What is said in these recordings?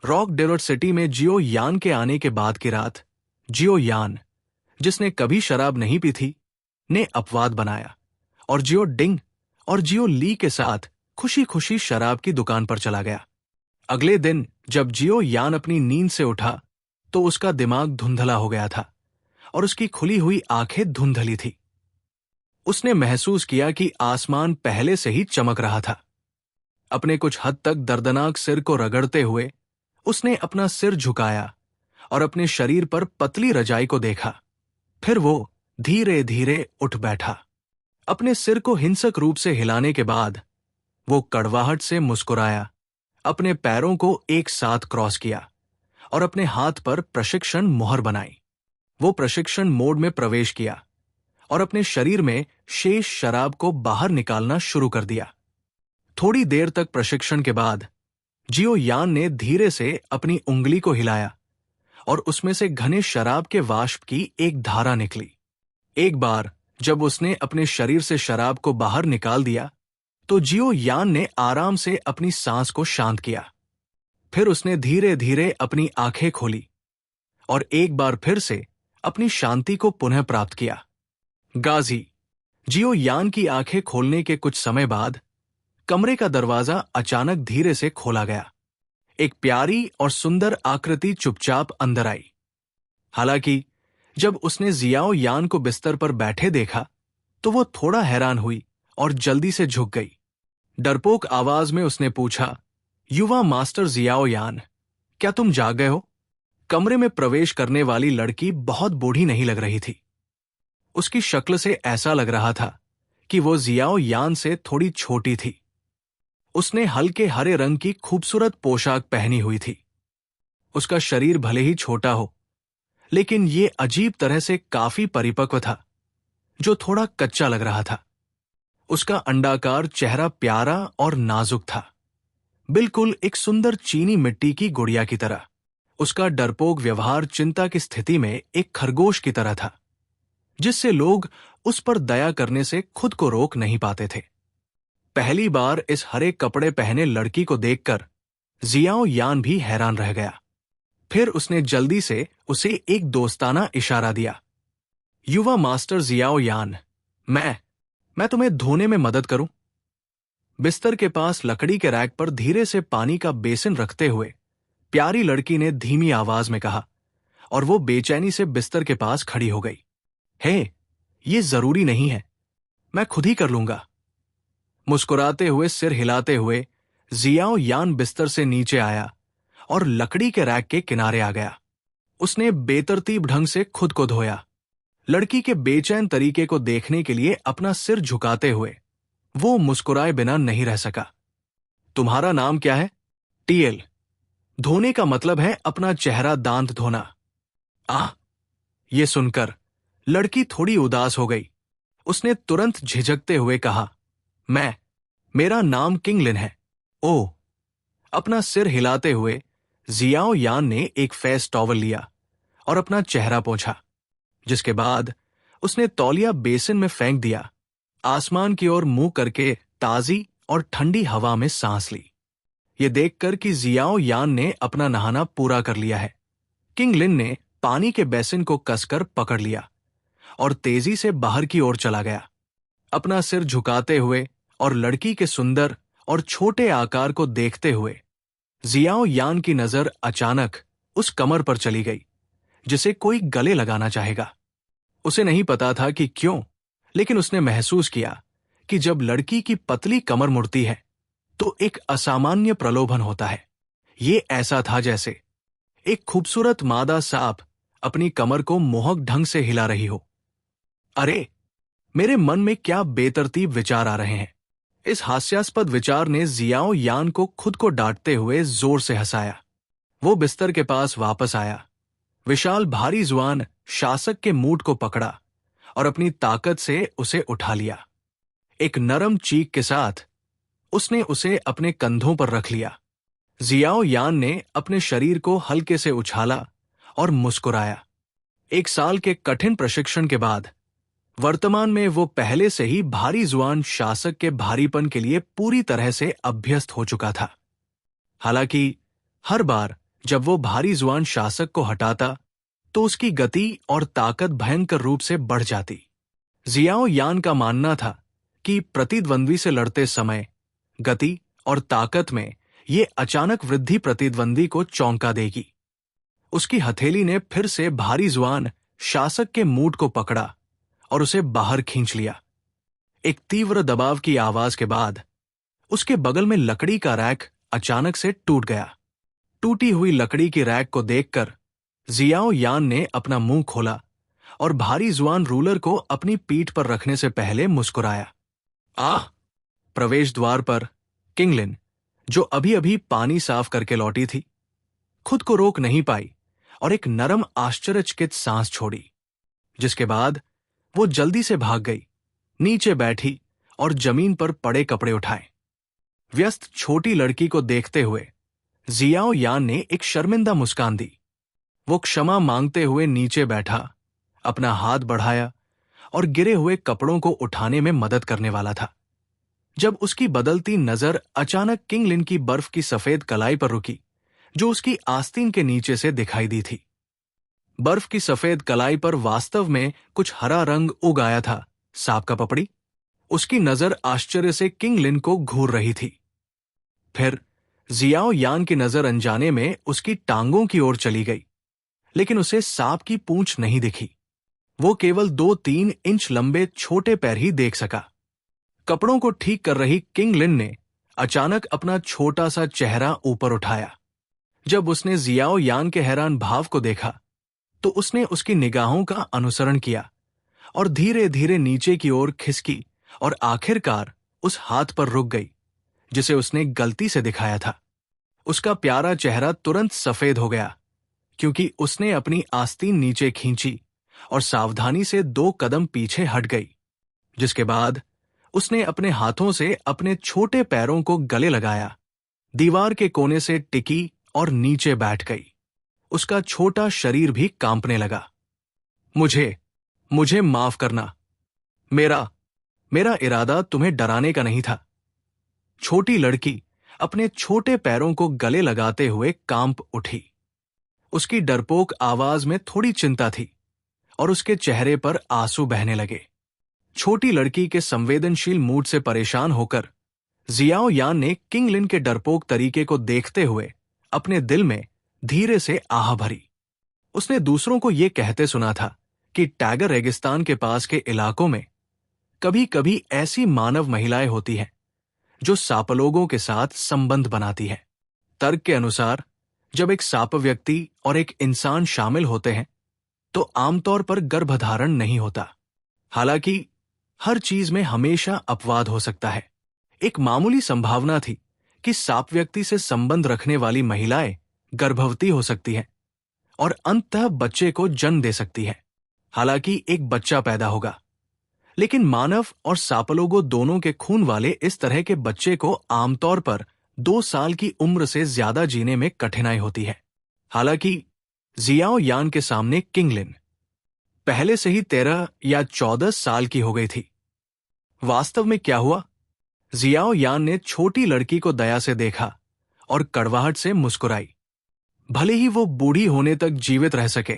Rock Desert city में जियो यान के आने के बाद की रात, जियो यान, जिसने कभी शराब नहीं पी थी, ने अपवाद बनाया और जियो डिंग और जियो ली के साथ खुशी खुशी शराब की दुकान पर चला गया। अगले दिन जब जियो यान अपनी नींद से उठा तो उसका दिमाग धुंधला हो गया था और उसकी खुली हुई आंखें धुंधली थी। उसने महसूस किया कि आसमान पहले से ही चमक रहा था। अपने कुछ हद तक दर्दनाक सिर को रगड़ते हुए उसने अपना सिर झुकाया और अपने शरीर पर पतली रजाई को देखा। फिर वो धीरे धीरे उठ बैठा। अपने सिर को हिंसक रूप से हिलाने के बाद वो कड़वाहट से मुस्कुराया, अपने पैरों को एक साथ क्रॉस किया और अपने हाथ पर प्रशिक्षण मोहर बनाई। वो प्रशिक्षण मोड में प्रवेश किया और अपने शरीर में शेष शराब को बाहर निकालना शुरू कर दिया। थोड़ी देर तक प्रशिक्षण के बाद जियो यान ने धीरे से अपनी उंगली को हिलाया और उसमें से घने शराब के वाष्प की एक धारा निकली। एक बार जब उसने अपने शरीर से शराब को बाहर निकाल दिया तो जियो यान ने आराम से अपनी सांस को शांत किया। फिर उसने धीरे धीरे अपनी आंखें खोली और एक बार फिर से अपनी शांति को पुनः प्राप्त किया। गाजी, जियो यान की आंखें खोलने के कुछ समय बाद कमरे का दरवाजा अचानक धीरे से खोला गया। एक प्यारी और सुंदर आकृति चुपचाप अंदर आई। हालांकि जब उसने जियाओ यान को बिस्तर पर बैठे देखा तो वो थोड़ा हैरान हुई और जल्दी से झुक गई। डरपोक आवाज में उसने पूछा, युवा मास्टर जियाओ यान, क्या तुम जाग गए हो? कमरे में प्रवेश करने वाली लड़की बहुत बूढ़ी नहीं लग रही थी। उसकी शक्ल से ऐसा लग रहा था कि वो जियाओ यान से थोड़ी छोटी थी। उसने हल्के हरे रंग की खूबसूरत पोशाक पहनी हुई थी। उसका शरीर भले ही छोटा हो, लेकिन ये अजीब तरह से काफी परिपक्व था, जो थोड़ा कच्चा लग रहा था। उसका अंडाकार चेहरा प्यारा और नाजुक था, बिल्कुल एक सुंदर चीनी मिट्टी की गुड़िया की तरह। उसका डरपोक व्यवहार चिंता की स्थिति में एक खरगोश की तरह था, जिससे लोग उस पर दया करने से खुद को रोक नहीं पाते थे। पहली बार इस हरे कपड़े पहने लड़की को देखकर जियाओ यान भी हैरान रह गया। फिर उसने जल्दी से उसे एक दोस्ताना इशारा दिया। युवा मास्टर जियाओ यान, मैं तुम्हें धोने में मदद करूं? बिस्तर के पास लकड़ी के रैक पर धीरे से पानी का बेसिन रखते हुए प्यारी लड़की ने धीमी आवाज में कहा और वो बेचैनी से बिस्तर के पास खड़ी हो गई। हे, ये जरूरी नहीं है, मैं खुद ही कर लूंगा। मुस्कुराते हुए सिर हिलाते हुए जियाओ यान बिस्तर से नीचे आया और लकड़ी के रैक के किनारे आ गया। उसने बेतरतीब ढंग से खुद को धोया। लड़की के बेचैन तरीके को देखने के लिए अपना सिर झुकाते हुए वो मुस्कुराए बिना नहीं रह सका। तुम्हारा नाम क्या है? टीएल। धोने का मतलब है अपना चेहरा दांत धोना। ये सुनकर लड़की थोड़ी उदास हो गई। उसने तुरंत झिझकते हुए कहा, मेरा नाम किंगलिन है। ओह। अपना सिर हिलाते हुए जियाओ यान ने एक फेस टॉवल लिया और अपना चेहरा पोंछा, जिसके बाद उसने तौलिया बेसिन में फेंक दिया। आसमान की ओर मुंह करके ताजी और ठंडी हवा में सांस ली। ये देखकर कि जियाओ यान ने अपना नहाना पूरा कर लिया है, किंगलिन ने पानी के बेसिन को कसकर पकड़ लिया और तेजी से बाहर की ओर चला गया। अपना सिर झुकाते हुए और लड़की के सुंदर और छोटे आकार को देखते हुए जियाओ यान की नजर अचानक उस कमर पर चली गई जिसे कोई गले लगाना चाहेगा। उसे नहीं पता था कि क्यों, लेकिन उसने महसूस किया कि जब लड़की की पतली कमर मुड़ती है तो एक असामान्य प्रलोभन होता है। ये ऐसा था जैसे एक खूबसूरत मादा सांप अपनी कमर को मोहक ढंग से हिला रही हो। अरे, मेरे मन में क्या बेतरतीब विचार आ रहे हैं। इस हास्यास्पद विचार ने जियाओ यान को खुद को डांटते हुए जोर से हंसाया। वो बिस्तर के पास वापस आया, विशाल भारी जुआन शासक के मूठ को पकड़ा और अपनी ताकत से उसे उठा लिया। एक नरम चीख के साथ उसने उसे अपने कंधों पर रख लिया। जियाओ यान ने अपने शरीर को हल्के से उछाला और मुस्कुराया। 1 साल के कठिन प्रशिक्षण के बाद वर्तमान में वो पहले से ही भारी जुआन शासक के भारीपन के लिए पूरी तरह से अभ्यस्त हो चुका था। हालांकि हर बार जब वो भारी जुआन शासक को हटाता तो उसकी गति और ताकत भयंकर रूप से बढ़ जाती। जियाओ यान का मानना था कि प्रतिद्वंद्वी से लड़ते समय गति और ताकत में ये अचानक वृद्धि प्रतिद्वंदी को चौंका देगी। उसकी हथेली ने फिर से भारी जुआन शासक के मूठ को पकड़ा और उसे बाहर खींच लिया। एक तीव्र दबाव की आवाज के बाद उसके बगल में लकड़ी का रैक अचानक से टूट गया। टूटी हुई लकड़ी की रैक को देखकर जियाओ यान ने अपना मुंह खोला और भारी जुआन रूलर को अपनी पीठ पर रखने से पहले मुस्कुराया। आह! प्रवेश द्वार पर किंगलिन, जो अभी अभी पानी साफ करके लौटी थी, खुद को रोक नहीं पाई और एक नरम आश्चर्यचकित सांस छोड़ी, जिसके बाद वो जल्दी से भाग गई, नीचे बैठी और जमीन पर पड़े कपड़े उठाए। व्यस्त छोटी लड़की को देखते हुए जियाओ यान ने एक शर्मिंदा मुस्कान दी। वो क्षमा मांगते हुए नीचे बैठा, अपना हाथ बढ़ाया और गिरे हुए कपड़ों को उठाने में मदद करने वाला था, जब उसकी बदलती नजर अचानक किंगलिन की बर्फ की सफेद कलाई पर रुकी, जो उसकी आस्तीन के नीचे से दिखाई दी थी। बर्फ की सफेद कलाई पर वास्तव में कुछ हरा रंग उग आया था, सांप का पपड़ी। उसकी नजर आश्चर्य से किंगलिन को घूर रही थी। फिर जियाओ यान की नजर अनजाने में उसकी टांगों की ओर चली गई, लेकिन उसे सांप की पूंछ नहीं दिखी। वो केवल 2-3 इंच लंबे छोटे पैर ही देख सका। कपड़ों को ठीक कर रही किंगलिन ने अचानक अपना छोटा सा चेहरा ऊपर उठाया। जब उसने जियाओ यान के हैरान भाव को देखा तो उसने उसकी निगाहों का अनुसरण किया और धीरे धीरे नीचे की ओर खिसकी और आखिरकार उस हाथ पर रुक गई जिसे उसने गलती से दिखाया था। उसका प्यारा चेहरा तुरंत सफेद हो गया, क्योंकि उसने अपनी आस्तीन नीचे खींची और सावधानी से 2 कदम पीछे हट गई, जिसके बाद उसने अपने हाथों से अपने छोटे पैरों को गले लगाया, दीवार के कोने से टिकी और नीचे बैठ गई। उसका छोटा शरीर भी कांपने लगा। मुझे माफ करना। मेरा इरादा तुम्हें डराने का नहीं था। छोटी लड़की अपने छोटे पैरों को गले लगाते हुए कांप उठी। उसकी डरपोक आवाज में थोड़ी चिंता थी और उसके चेहरे पर आंसू बहने लगे। छोटी लड़की के संवेदनशील मूड से परेशान होकर जियाओ यान ने किंगलिन के डरपोक तरीके को देखते हुए अपने दिल में धीरे से आह भरी। उसने दूसरों को यह कहते सुना था कि टैगर रेगिस्तान के पास के इलाकों में कभी कभी ऐसी मानव महिलाएं होती हैं जो सापलोगों के साथ संबंध बनाती हैं। तर्क के अनुसार जब एक साप व्यक्ति और एक इंसान शामिल होते हैं तो आमतौर पर गर्भधारण नहीं होता। हालांकि हर चीज में हमेशा अपवाद हो सकता है। एक मामूली संभावना थी कि साप व्यक्ति से संबंध रखने वाली महिलाएं गर्भवती हो सकती हैं और अंततः बच्चे को जन्म दे सकती हैं। हालांकि एक बच्चा पैदा होगा, लेकिन मानव और सापलोगो दोनों के खून वाले इस तरह के बच्चे को आमतौर पर 2 साल की उम्र से ज्यादा जीने में कठिनाई होती है। हालांकि जियाओ यान के सामने किंगलिन पहले से ही 13 या 14 साल की हो गई थी। वास्तव में क्या हुआ? जियाओ यान ने छोटी लड़की को दया से देखा और कड़वाहट से मुस्कुराई। भले ही वो बूढ़ी होने तक जीवित रह सके,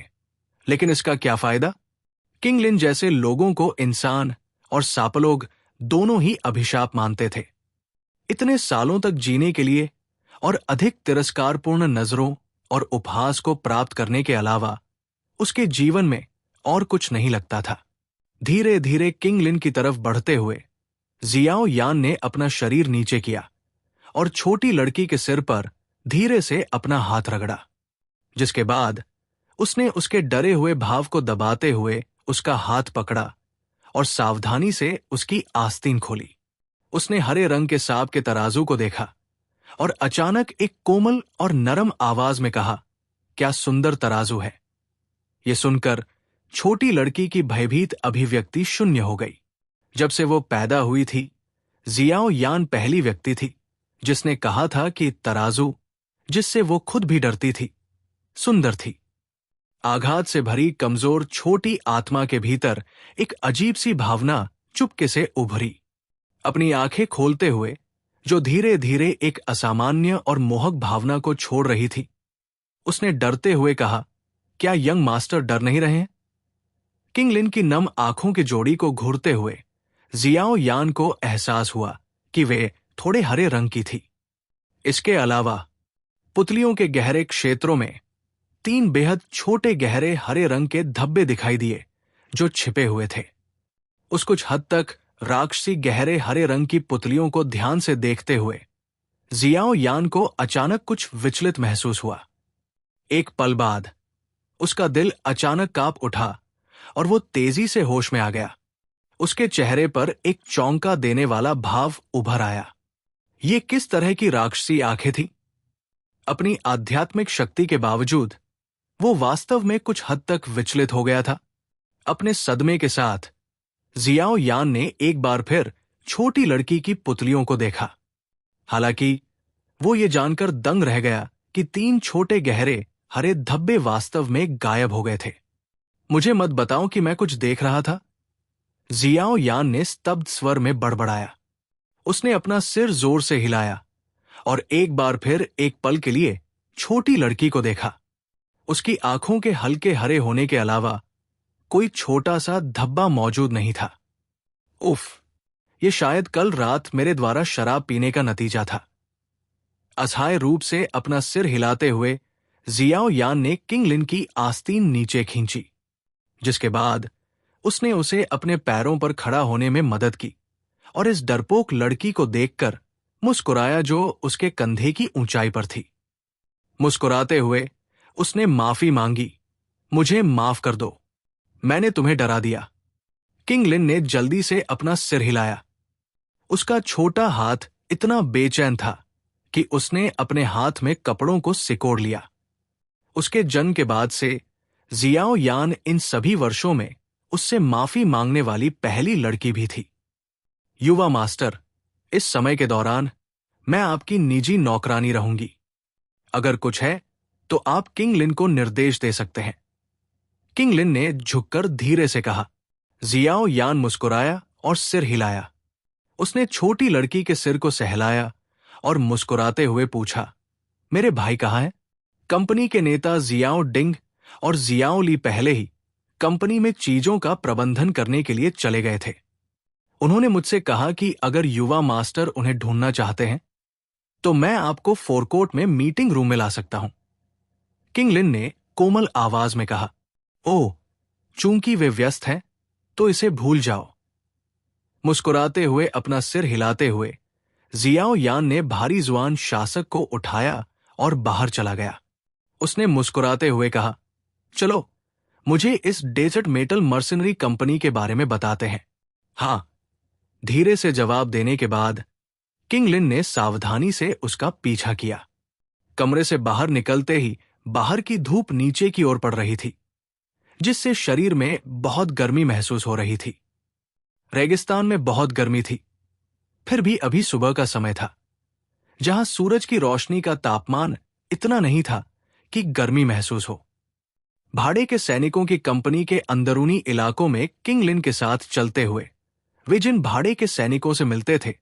लेकिन इसका क्या फायदा? किंगलिन जैसे लोगों को इंसान और सापलोग दोनों ही अभिशाप मानते थे। इतने सालों तक जीने के लिए और अधिक तिरस्कारपूर्ण नजरों और उपहास को प्राप्त करने के अलावा उसके जीवन में और कुछ नहीं लगता था। धीरे धीरे किंगलिन की तरफ बढ़ते हुए जियाओ यान ने अपना शरीर नीचे किया और छोटी लड़की के सिर पर धीरे से अपना हाथ रगड़ा, जिसके बाद उसने उसके डरे हुए भाव को दबाते हुए उसका हाथ पकड़ा और सावधानी से उसकी आस्तीन खोली। उसने हरे रंग के सांप के तराजू को देखा और अचानक एक कोमल और नरम आवाज में कहा, क्या सुंदर तराजू है। यह सुनकर छोटी लड़की की भयभीत अभिव्यक्ति शून्य हो गई। जब से वो पैदा हुई थी, जियाओ यान पहली व्यक्ति थी जिसने कहा था कि तराजू, जिससे वो खुद भी डरती थी, सुंदर थी। आघात से भरी कमजोर छोटी आत्मा के भीतर एक अजीब सी भावना चुपके से उभरी। अपनी आंखें खोलते हुए जो धीरे धीरे एक असामान्य और मोहक भावना को छोड़ रही थी, उसने डरते हुए कहा, क्या यंग मास्टर डर नहीं रहे हैं? किंग लिन की नम आंखों की जोड़ी को घूरते हुए जियाओ यान को एहसास हुआ कि वे थोड़े हरे रंग की थी। इसके अलावा पुतलियों के गहरे क्षेत्रों में 3 बेहद छोटे गहरे हरे रंग के धब्बे दिखाई दिए जो छिपे हुए थे। उस कुछ हद तक राक्षसी गहरे हरे रंग की पुतलियों को ध्यान से देखते हुए जियाओ यान को अचानक कुछ विचलित महसूस हुआ। एक पल बाद उसका दिल अचानक कांप उठा और वो तेजी से होश में आ गया। उसके चेहरे पर एक चौंका देने वाला भाव उभर आया। ये किस तरह की राक्षसी आंखें थी? अपनी आध्यात्मिक शक्ति के बावजूद वो वास्तव में कुछ हद तक विचलित हो गया था। अपने सदमे के साथ जियाओ यान ने एक बार फिर छोटी लड़की की पुतलियों को देखा। हालांकि वो ये जानकर दंग रह गया कि 3 छोटे गहरे हरे धब्बे वास्तव में गायब हो गए थे। मुझे मत बताओ कि मैं कुछ देख रहा था, जियाओ यान ने स्तब्ध स्वर में बड़बड़ाया। उसने अपना सिर जोर से हिलाया और एक बार फिर एक पल के लिए छोटी लड़की को देखा। उसकी आंखों के हल्के हरे होने के अलावा कोई छोटा सा धब्बा मौजूद नहीं था। उफ, ये शायद कल रात मेरे द्वारा शराब पीने का नतीजा था। असहाय रूप से अपना सिर हिलाते हुए जियाओ यान ने किंग लिन की आस्तीन नीचे खींची, जिसके बाद उसने उसे अपने पैरों पर खड़ा होने में मदद की और इस डरपोक लड़की को देखकर मुस्कुराया जो उसके कंधे की ऊंचाई पर थी। मुस्कुराते हुए उसने माफी मांगी, मुझे माफ कर दो, मैंने तुम्हें डरा दिया। किंग लिन ने जल्दी से अपना सिर हिलाया। उसका छोटा हाथ इतना बेचैन था कि उसने अपने हाथ में कपड़ों को सिकोड़ लिया। उसके जन्म के बाद से जियाओ यान इन सभी वर्षों में उससे माफी मांगने वाली पहली लड़की भी थी। युवा मास्टर, इस समय के दौरान मैं आपकी निजी नौकरानी रहूंगी। अगर कुछ है तो आप किंग लिन को निर्देश दे सकते हैं। किंग लिन ने झुककर धीरे से कहा। जियाओ यान मुस्कुराया और सिर हिलाया। उसने छोटी लड़की के सिर को सहलाया और मुस्कुराते हुए पूछा, मेरे भाई कहाँ हैं? कंपनी के नेता जियाओ डिंग और जियाओ ली पहले ही कंपनी में चीजों का प्रबंधन करने के लिए चले गए थे। उन्होंने मुझसे कहा कि अगर युवा मास्टर उन्हें ढूंढना चाहते हैं तो मैं आपको फोरकोर्ट में मीटिंग रूम में ला सकता हूं। किंग लिन ने कोमल आवाज में कहा, ओह, चूंकि वे व्यस्त हैं तो इसे भूल जाओ। मुस्कुराते हुए अपना सिर हिलाते हुए जियाओ यान ने भारी जुआन शासक को उठाया और बाहर चला गया। उसने मुस्कुराते हुए कहा, चलो मुझे इस डेजर्ट मेटल मर्सिनरी कंपनी के बारे में बताते हैं। हाँ, धीरे से जवाब देने के बाद किंग लिन ने सावधानी से उसका पीछा किया। कमरे से बाहर निकलते ही बाहर की धूप नीचे की ओर पड़ रही थी, जिससे शरीर में बहुत गर्मी महसूस हो रही थी। रेगिस्तान में बहुत गर्मी थी, फिर भी अभी सुबह का समय था, जहां सूरज की रोशनी का तापमान इतना नहीं था कि गर्मी महसूस हो। भाड़े के सैनिकों की कंपनी के अंदरूनी इलाकों में किंग लिन के साथ चलते हुए वे जिन भाड़े के सैनिकों से मिलते थे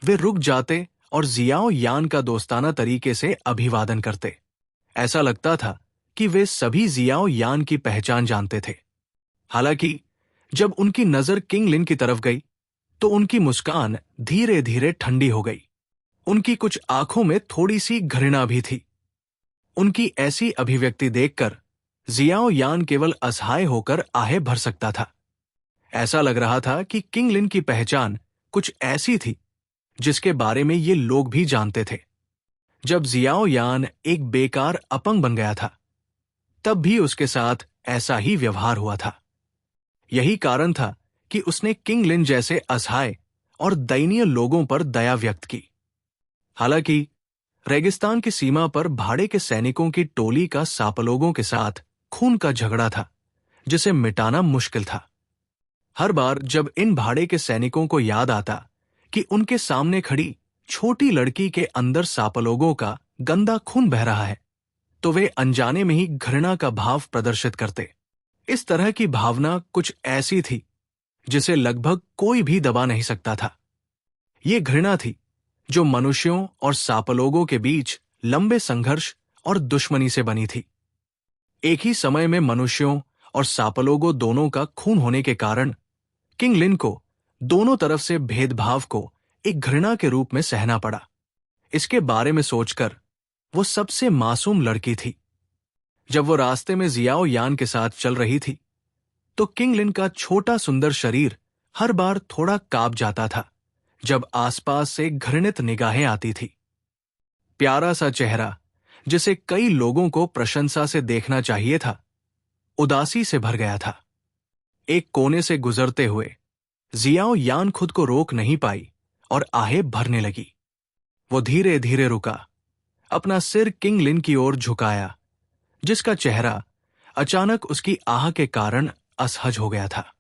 वे रुक जाते और जियाओ यान का दोस्ताना तरीके से अभिवादन करते। ऐसा लगता था कि वे सभी जियाओ यान की पहचान जानते थे। हालांकि जब उनकी नजर किंग लिन की तरफ गई तो उनकी मुस्कान धीरे धीरे ठंडी हो गई। उनकी कुछ आंखों में थोड़ी सी घृणा भी थी। उनकी ऐसी अभिव्यक्ति देखकर जियाओ यान केवल असहाय होकर आहे भर सकता था। ऐसा लग रहा था कि किंग लिन की पहचान कुछ ऐसी थी जिसके बारे में ये लोग भी जानते थे। जब जियाओ यान एक बेकार अपंग बन गया था तब भी उसके साथ ऐसा ही व्यवहार हुआ था। यही कारण था कि उसने किंग लिन जैसे असहाय और दयनीय लोगों पर दया व्यक्त की। हालांकि रेगिस्तान की सीमा पर भाड़े के सैनिकों की टोली का सापलोगों के साथ खून का झगड़ा था जिसे मिटाना मुश्किल था। हर बार जब इन भाड़े के सैनिकों को याद आता कि उनके सामने खड़ी छोटी लड़की के अंदर सापलोगों का गंदा खून बह रहा है तो वे अनजाने में ही घृणा का भाव प्रदर्शित करते। इस तरह की भावना कुछ ऐसी थी जिसे लगभग कोई भी दबा नहीं सकता था। ये घृणा थी जो मनुष्यों और सापलोगों के बीच लंबे संघर्ष और दुश्मनी से बनी थी। एक ही समय में मनुष्यों और सापलोगों दोनों का खून होने के कारण किंग लिन को दोनों तरफ से भेदभाव को एक घृणा के रूप में सहना पड़ा। इसके बारे में सोचकर वो सबसे मासूम लड़की थी। जब वो रास्ते में जियाओ यान के साथ चल रही थी तो किंग लिन का छोटा सुंदर शरीर हर बार थोड़ा कांप जाता था जब आसपास से घृणित निगाहें आती थी। प्यारा सा चेहरा जिसे कई लोगों को प्रशंसा से देखना चाहिए था, उदासी से भर गया था। एक कोने से गुजरते हुए जियाओ यान खुद को रोक नहीं पाई और आहें भरने लगी। वो धीरे धीरे रुका, अपना सिर किंग लिन की ओर झुकाया, जिसका चेहरा अचानक उसकी आह के कारण असहज हो गया था।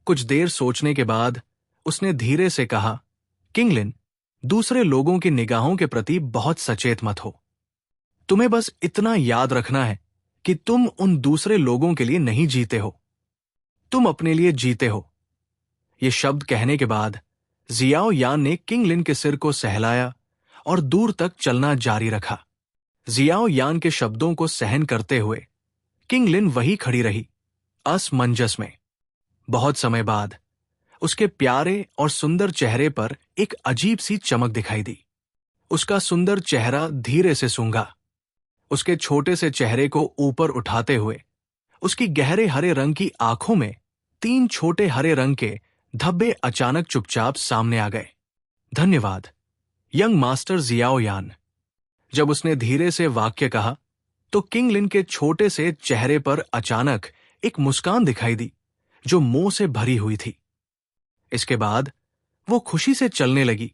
कुछ देर सोचने के बाद उसने धीरे से कहा, किंग लिन, दूसरे लोगों की निगाहों के प्रति बहुत सचेत मत हो। तुम्हें बस इतना याद रखना है कि तुम उन दूसरे लोगों के लिए नहीं जीते हो, तुम अपने लिए जीते हो। ये शब्द कहने के बाद जियाओ यान ने किंग लिन के सिर को सहलाया और दूर तक चलना जारी रखा। जियाओ यान के शब्दों को सहन करते हुए किंग लिन वही खड़ी रही, असमंजस में। बहुत समय बाद उसके प्यारे और सुंदर चेहरे पर एक अजीब सी चमक दिखाई दी। उसका सुंदर चेहरा धीरे से सूंघा। उसके छोटे से चेहरे को ऊपर उठाते हुए उसकी गहरे हरे रंग की आंखों में 3 छोटे हरे रंग के धब्बे अचानक चुपचाप सामने आ गए। धन्यवाद, यंग मास्टर जियाओ यान। जब उसने धीरे से वाक्य कहा तो किंग लिन के छोटे से चेहरे पर अचानक एक मुस्कान दिखाई दी जो मोह से भरी हुई थी। इसके बाद वो खुशी से चलने लगी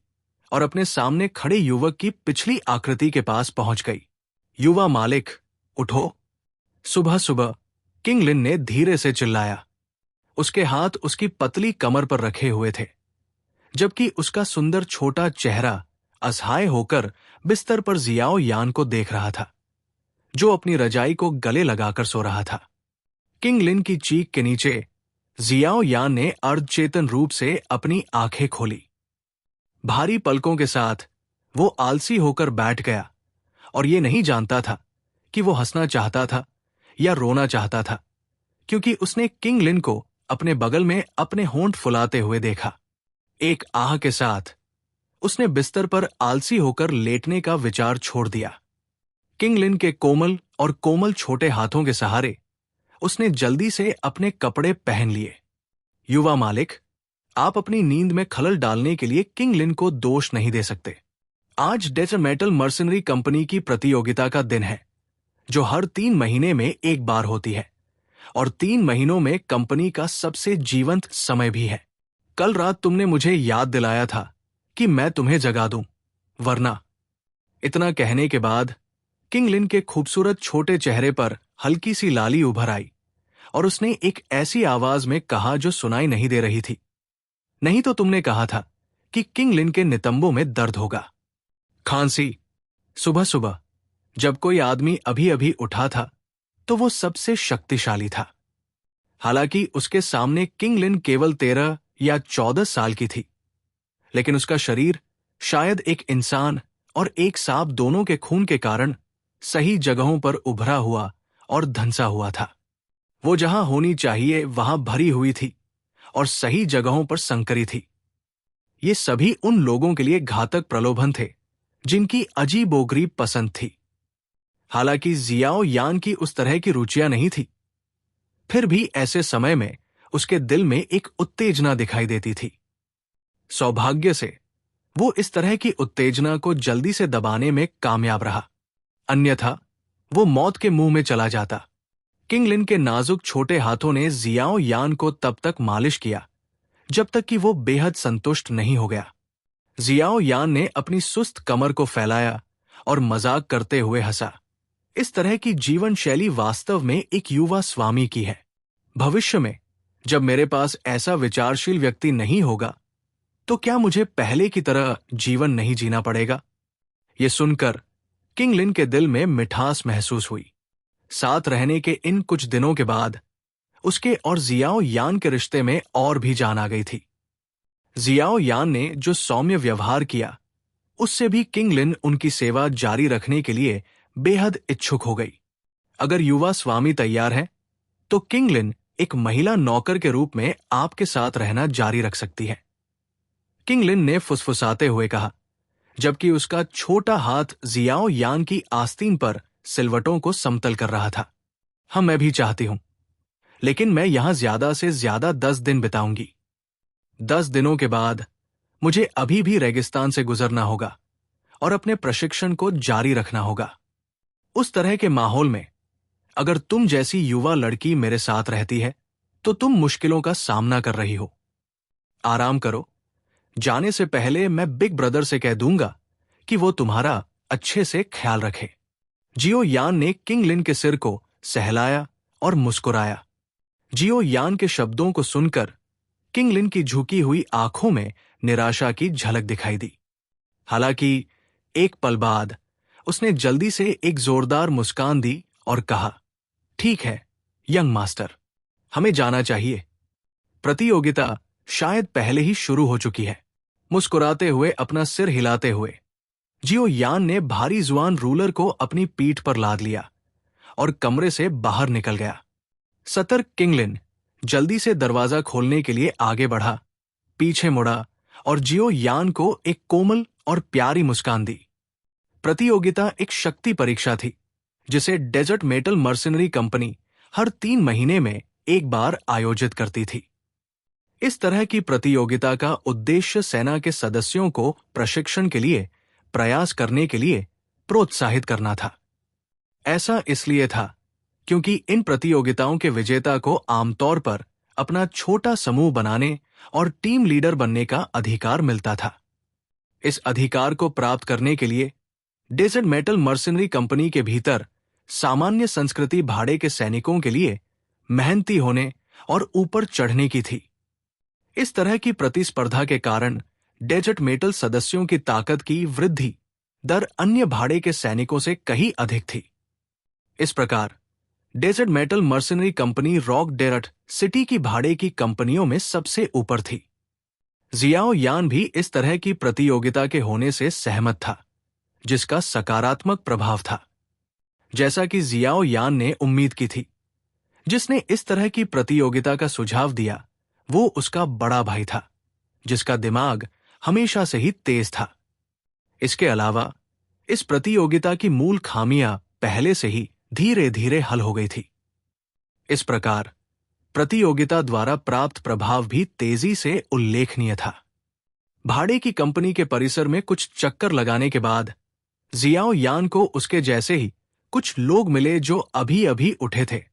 और अपने सामने खड़े युवक की पिछली आकृति के पास पहुंच गई। युवा मालिक, उठो। सुबह सुबह किंग लिन ने धीरे से चिल्लाया। उसके हाथ उसकी पतली कमर पर रखे हुए थे, जबकि उसका सुंदर छोटा चेहरा असहाय होकर बिस्तर पर जियाओ यान को देख रहा था, जो अपनी रजाई को गले लगाकर सो रहा था। किंग लिन की चीख के नीचे जियाओ यान ने अर्धचेतन रूप से अपनी आंखें खोली। भारी पलकों के साथ वो आलसी होकर बैठ गया और ये नहीं जानता था कि वो हंसना चाहता था या रोना चाहता था, क्योंकि उसने किंग लिन को अपने बगल में अपने होंठ फुलाते हुए देखा। एक आह के साथ उसने बिस्तर पर आलसी होकर लेटने का विचार छोड़ दिया। किंग लिन के कोमल छोटे हाथों के सहारे उसने जल्दी से अपने कपड़े पहन लिए। युवा मालिक, आप अपनी नींद में खलल डालने के लिए किंग लिन को दोष नहीं दे सकते। आज डेचर मेटल मर्सनरी कंपनी की प्रतियोगिता का दिन है, जो हर 3 महीने में एक बार होती है और 3 महीनों में कंपनी का सबसे जीवंत समय भी है। कल रात तुमने मुझे याद दिलाया था कि मैं तुम्हें जगा दूं, वरना। इतना कहने के बाद किंग लिन के खूबसूरत छोटे चेहरे पर हल्की सी लाली उभर आई और उसने एक ऐसी आवाज में कहा जो सुनाई नहीं दे रही थी, नहीं तो तुमने कहा था कि किंग लिन के नितंबों में दर्द होगा। खांसी। सुबह सुबह जब कोई आदमी अभी अभी उठा था तो वो सबसे शक्तिशाली था। हालांकि उसके सामने किंग लिन केवल 13 या 14 साल की थी, लेकिन उसका शरीर शायद एक इंसान और एक सांप दोनों के खून के कारण सही जगहों पर उभरा हुआ और धंसा हुआ था। वो जहां होनी चाहिए वहां भरी हुई थी और सही जगहों पर संकरी थी। ये सभी उन लोगों के लिए घातक प्रलोभन थे जिनकी अजीबोगरीब पसंद थी। हालांकि जियाओ यान की उस तरह की रुचियां नहीं थी, फिर भी ऐसे समय में उसके दिल में एक उत्तेजना दिखाई देती थी। सौभाग्य से वो इस तरह की उत्तेजना को जल्दी से दबाने में कामयाब रहा, अन्यथा वो मौत के मुंह में चला जाता। किंग लिन के नाजुक छोटे हाथों ने जियाओ यान को तब तक मालिश किया जब तक कि वो बेहद संतुष्ट नहीं हो गया। जियाओ यान ने अपनी सुस्त कमर को फैलाया और मजाक करते हुए हंसा। इस तरह की जीवन शैली वास्तव में एक युवा स्वामी की है। भविष्य में जब मेरे पास ऐसा विचारशील व्यक्ति नहीं होगा तो क्या मुझे पहले की तरह जीवन नहीं जीना पड़ेगा? ये सुनकर किंग लिन के दिल में मिठास महसूस हुई। साथ रहने के इन कुछ दिनों के बाद उसके और जियाओ यान के रिश्ते में और भी जान आ गई थी। जियाओ यान ने जो सौम्य व्यवहार किया, उससे भी किंग लिन उनकी सेवा जारी रखने के लिए बेहद इच्छुक हो गई। अगर युवा स्वामी तैयार है तो किंगलिन एक महिला नौकर के रूप में आपके साथ रहना जारी रख सकती है। किंगलिन ने फुसफुसाते हुए कहा, जबकि उसका छोटा हाथ जियाओ यान की आस्तीन पर सिलवटों को समतल कर रहा था। हाँ, मैं भी चाहती हूं, लेकिन मैं यहां ज्यादा से ज्यादा 10 दिन बिताऊंगी। 10 दिनों के बाद मुझे अभी भी रेगिस्तान से गुजरना होगा और अपने प्रशिक्षण को जारी रखना होगा। उस तरह के माहौल में अगर तुम जैसी युवा लड़की मेरे साथ रहती है तो तुम मुश्किलों का सामना कर रही हो। आराम करो। जाने से पहले मैं बिग ब्रदर से कह दूंगा कि वो तुम्हारा अच्छे से ख्याल रखे। जियो यान ने किंगलिन के सिर को सहलाया और मुस्कुराया। जियो यान के शब्दों को सुनकर किंगलिन की झुकी हुई आंखों में निराशा की झलक दिखाई दी। हालांकि एक पल बाद उसने जल्दी से एक जोरदार मुस्कान दी और कहा, ठीक है यंग मास्टर, हमें जाना चाहिए। प्रतियोगिता शायद पहले ही शुरू हो चुकी है। मुस्कुराते हुए अपना सिर हिलाते हुए जियो यान ने भारी जुआन रूलर को अपनी पीठ पर लाद लिया और कमरे से बाहर निकल गया। सतर्क किंगलिन जल्दी से दरवाजा खोलने के लिए आगे बढ़ा, पीछे मुड़ा और जियो यान को एक कोमल और प्यारी मुस्कान दी। प्रतियोगिता एक शक्ति परीक्षा थी जिसे डेजर्ट मेटल मर्सिनरी कंपनी हर 3 महीने में एक बार आयोजित करती थी। इस तरह की प्रतियोगिता का उद्देश्य सेना के सदस्यों को प्रशिक्षण के लिए प्रयास करने के लिए प्रोत्साहित करना था। ऐसा इसलिए था क्योंकि इन प्रतियोगिताओं के विजेता को आमतौर पर अपना छोटा समूह बनाने और टीम लीडर बनने का अधिकार मिलता था। इस अधिकार को प्राप्त करने के लिए डेजर्ट मेटल मर्सिनरी कंपनी के भीतर सामान्य संस्कृति भाड़े के सैनिकों के लिए मेहनती होने और ऊपर चढ़ने की थी। इस तरह की प्रतिस्पर्धा के कारण डेजर्ट मेटल सदस्यों की ताकत की वृद्धि दर अन्य भाड़े के सैनिकों से कहीं अधिक थी। इस प्रकार desert metal mercenary company rock डेरट सिटी की भाड़े की कंपनियों में सबसे ऊपर थी। जियाओ यान भी इस तरह की प्रतियोगिता के होने से सहमत था, जिसका सकारात्मक प्रभाव था, जैसा कि जियाओ यान ने उम्मीद की थी। जिसने इस तरह की प्रतियोगिता का सुझाव दिया वो उसका बड़ा भाई था, जिसका दिमाग हमेशा से ही तेज था। इसके अलावा इस प्रतियोगिता की मूल खामियां पहले से ही धीरे धीरे हल हो गई थी। इस प्रकार प्रतियोगिता द्वारा प्राप्त प्रभाव भी तेजी से उल्लेखनीय था। भाड़े की कंपनी के परिसर में कुछ चक्कर लगाने के बाद जियाओ यान को उसके जैसे ही कुछ लोग मिले जो अभी अभी उठे थे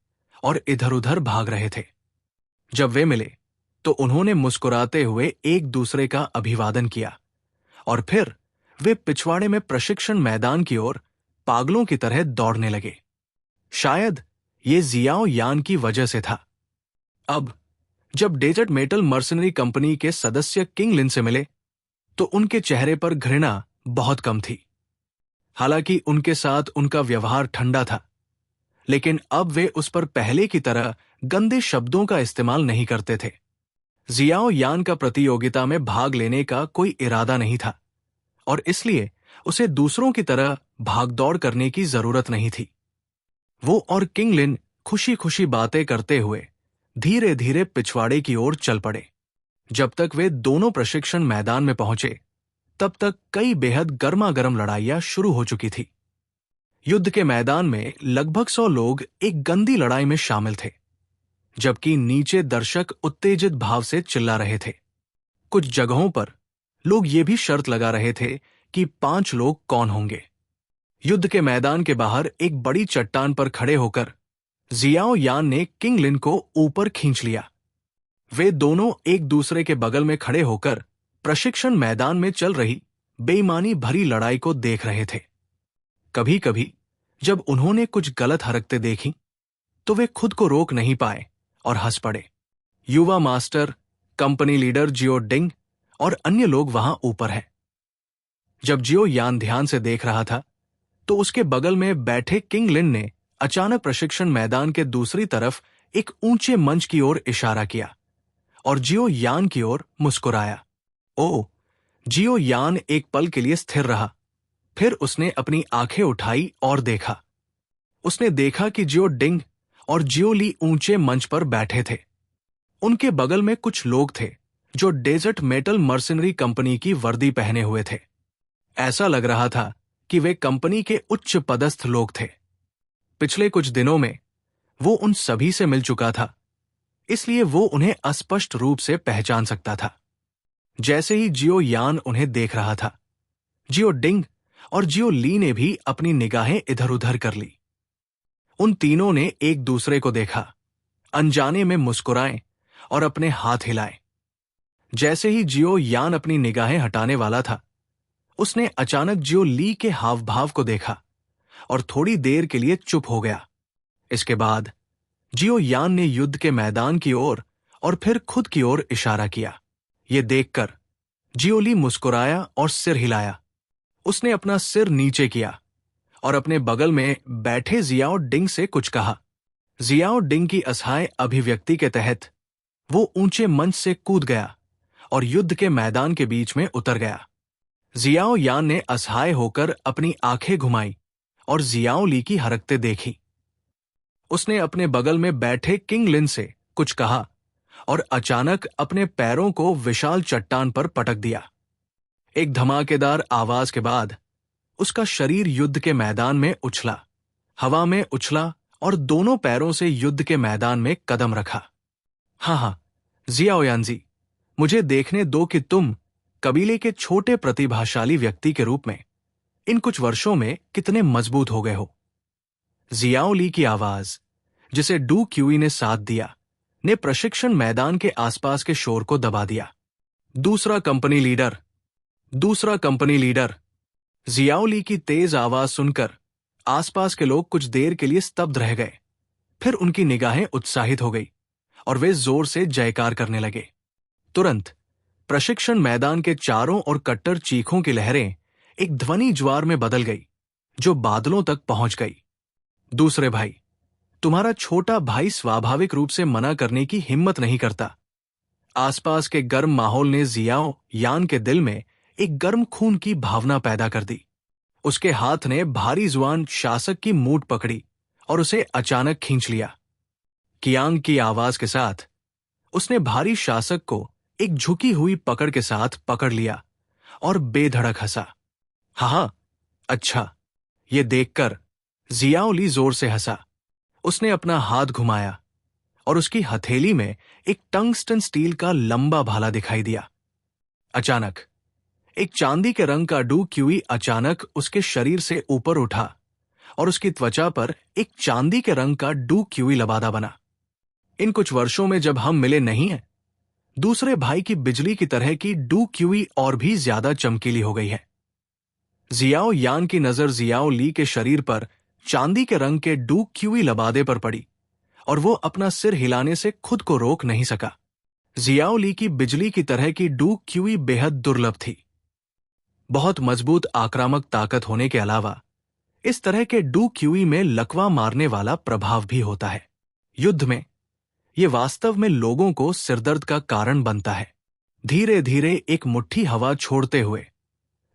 और इधर उधर भाग रहे थे। जब वे मिले तो उन्होंने मुस्कुराते हुए एक दूसरे का अभिवादन किया और फिर वे पिछवाड़े में प्रशिक्षण मैदान की ओर पागलों की तरह दौड़ने लगे। शायद ये जियाओ यान की वजह से था। अब जब डेजर्ट मेटल मर्सिनरी कंपनी के सदस्य किंगलिन से मिले तो उनके चेहरे पर घृणा बहुत कम थी। हालांकि उनके साथ उनका व्यवहार ठंडा था, लेकिन अब वे उस पर पहले की तरह गंदे शब्दों का इस्तेमाल नहीं करते थे। जियाओ यान का प्रतियोगिता में भाग लेने का कोई इरादा नहीं था और इसलिए उसे दूसरों की तरह भागदौड़ करने की जरूरत नहीं थी। वो और किंगलिन खुशी खुशी बातें करते हुए धीरे धीरे पिछवाड़े की ओर चल पड़े। जब तक वे दोनों प्रशिक्षण मैदान में पहुंचे तब तक कई बेहद गर्मागर्म लड़ाइयां शुरू हो चुकी थी। युद्ध के मैदान में लगभग 100 लोग एक गंदी लड़ाई में शामिल थे, जबकि नीचे दर्शक उत्तेजित भाव से चिल्ला रहे थे। कुछ जगहों पर लोग ये भी शर्त लगा रहे थे कि 5 लोग कौन होंगे। युद्ध के मैदान के बाहर एक बड़ी चट्टान पर खड़े होकर जियाओ यान ने किंगलिन को ऊपर खींच लिया। वे दोनों एक दूसरे के बगल में खड़े होकर प्रशिक्षण मैदान में चल रही बेईमानी भरी लड़ाई को देख रहे थे। कभी कभी जब उन्होंने कुछ गलत हरकतें देखी तो वे खुद को रोक नहीं पाए और हंस पड़े। युवा मास्टर, कंपनी लीडर जियो डिंग और अन्य लोग वहां ऊपर हैं। जब जियो यान ध्यान से देख रहा था तो उसके बगल में बैठे किंगलिन ने अचानक प्रशिक्षण मैदान के दूसरी तरफ एक ऊंचे मंच की ओर इशारा किया और जियो यान की ओर मुस्कुराया। ओ, जियो यान एक पल के लिए स्थिर रहा फिर उसने अपनी आंखें उठाई और देखा। उसने देखा कि जियो डिंग और जियो ली ऊंचे मंच पर बैठे थे। उनके बगल में कुछ लोग थे जो डेजर्ट मेटल मर्सिनरी कंपनी की वर्दी पहने हुए थे। ऐसा लग रहा था कि वे कंपनी के उच्च पदस्थ लोग थे। पिछले कुछ दिनों में वो उन सभी से मिल चुका था, इसलिए वो उन्हें अस्पष्ट रूप से पहचान सकता था। जैसे ही जियो यान उन्हें देख रहा था, जियो डिंग और जियो ली ने भी अपनी निगाहें इधर उधर कर ली। उन तीनों ने एक दूसरे को देखा, अनजाने में मुस्कुराए और अपने हाथ हिलाए। जैसे ही जियो यान अपनी निगाहें हटाने वाला था, उसने अचानक जियो ली के हाव भाव को देखा और थोड़ी देर के लिए चुप हो गया। इसके बाद जियो यान ने युद्ध के मैदान की ओर और फिर खुद की ओर इशारा किया। ये देखकर जियो ली मुस्कुराया और सिर हिलाया। उसने अपना सिर नीचे किया और अपने बगल में बैठे जियाओ डिंग से कुछ कहा। जियाओ डिंग की असहाय अभिव्यक्ति के तहत वो ऊंचे मंच से कूद गया और युद्ध के मैदान के बीच में उतर गया। जियाओ यान ने असहाय होकर अपनी आंखें घुमाई और जियाओ ली की हरकतें देखी। उसने अपने बगल में बैठे किंग लिन से कुछ कहा और अचानक अपने पैरों को विशाल चट्टान पर पटक दिया। एक धमाकेदार आवाज के बाद उसका शरीर युद्ध के मैदान में उछला, हवा में उछला और दोनों पैरों से युद्ध के मैदान में कदम रखा। हाँ, जियाओ यानजी, मुझे देखने दो कि तुम कबीले के छोटे प्रतिभाशाली व्यक्ति के रूप में इन कुछ वर्षों में कितने मजबूत हो गए हो। जियाओ ली की आवाज, जिसे डू क्यूई ने साथ दिया, ने प्रशिक्षण मैदान के आसपास के शोर को दबा दिया। दूसरा कंपनी लीडर। जियाओ ली की तेज आवाज सुनकर आसपास के लोग कुछ देर के लिए स्तब्ध रह गए। फिर उनकी निगाहें उत्साहित हो गई और वे जोर से जयकार करने लगे। तुरंत प्रशिक्षण मैदान के चारों ओर कट्टर चीखों की लहरें एक ध्वनि ज्वार में बदल गई, जो बादलों तक पहुंच गई। दूसरे भाई, तुम्हारा छोटा भाई स्वाभाविक रूप से मना करने की हिम्मत नहीं करता। आसपास के गर्म माहौल ने जियाओ यान के दिल में एक गर्म खून की भावना पैदा कर दी। उसके हाथ ने भारी जुआन शासक की मूठ पकड़ी और उसे अचानक खींच लिया। कियांग की आवाज के साथ उसने भारी शासक को एक झुकी हुई पकड़ के साथ पकड़ लिया और बेधड़क हंसा। हाँ, अच्छा। ये देखकर जियाओ ली जोर से हंसा। उसने अपना हाथ घुमाया और उसकी हथेली में एक टंगस्टन स्टील का लंबा भाला दिखाई दिया। अचानक एक चांदी के रंग का डू क्यूई अचानक उसके शरीर से ऊपर उठा और उसकी त्वचा पर एक चांदी के रंग का डू क्यूई लबादा बना। इन कुछ वर्षों में जब हम मिले नहीं हैं, दूसरे भाई की बिजली की तरह की डू क्यूई और भी ज्यादा चमकीली हो गई है। जियाओ यान की नजर जियाओ ली के शरीर पर चांदी के रंग के डू क्यूई लबादे पर पड़ी और वो अपना सिर हिलाने से खुद को रोक नहीं सका। जियाओ ली की बिजली की तरह की डू क्यूई बेहद दुर्लभ थी। बहुत मजबूत आक्रामक ताकत होने के अलावा इस तरह के डू क्यूई में लकवा मारने वाला प्रभाव भी होता है। युद्ध में ये वास्तव में लोगों को सिरदर्द का कारण बनता है। धीरे धीरे एक मुट्ठी हवा छोड़ते हुए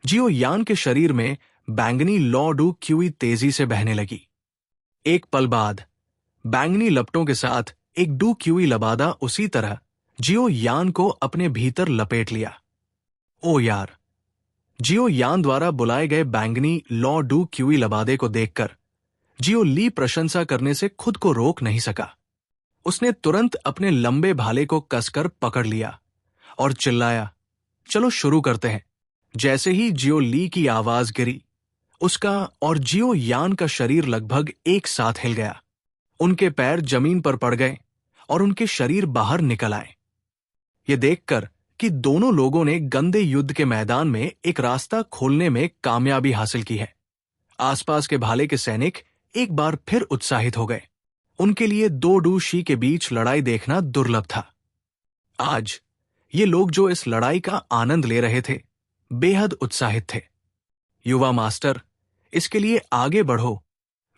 जियो यान के शरीर में बैंगनी लौ डू क्यूई तेजी से बहने लगी। एक पल बाद बैंगनी लपटों के साथ एक डू क्यूई लबादा उसी तरह जियो यान को अपने भीतर लपेट लिया। ओ यार! जियो यान द्वारा बुलाए गए बैंगनी लौ डू क्यूई लबादे को देखकर जियो ली प्रशंसा करने से खुद को रोक नहीं सका। उसने तुरंत अपने लंबे भाले को कसकर पकड़ लिया और चिल्लाया, चलो शुरू करते हैं। जैसे ही जियो ली की आवाज गिरी, उसका और जियो यान का शरीर लगभग एक साथ हिल गया। उनके पैर जमीन पर पड़ गए और उनके शरीर बाहर निकल आए। ये देखकर कि दोनों लोगों ने गंदे युद्ध के मैदान में एक रास्ता खोलने में कामयाबी हासिल की है, आसपास के भाले के सैनिक एक बार फिर उत्साहित हो गए। उनके लिए दो डू शी के बीच लड़ाई देखना दुर्लभ था। आज ये लोग जो इस लड़ाई का आनंद ले रहे थे, बेहद उत्साहित थे। युवा मास्टर, इसके लिए आगे बढ़ो।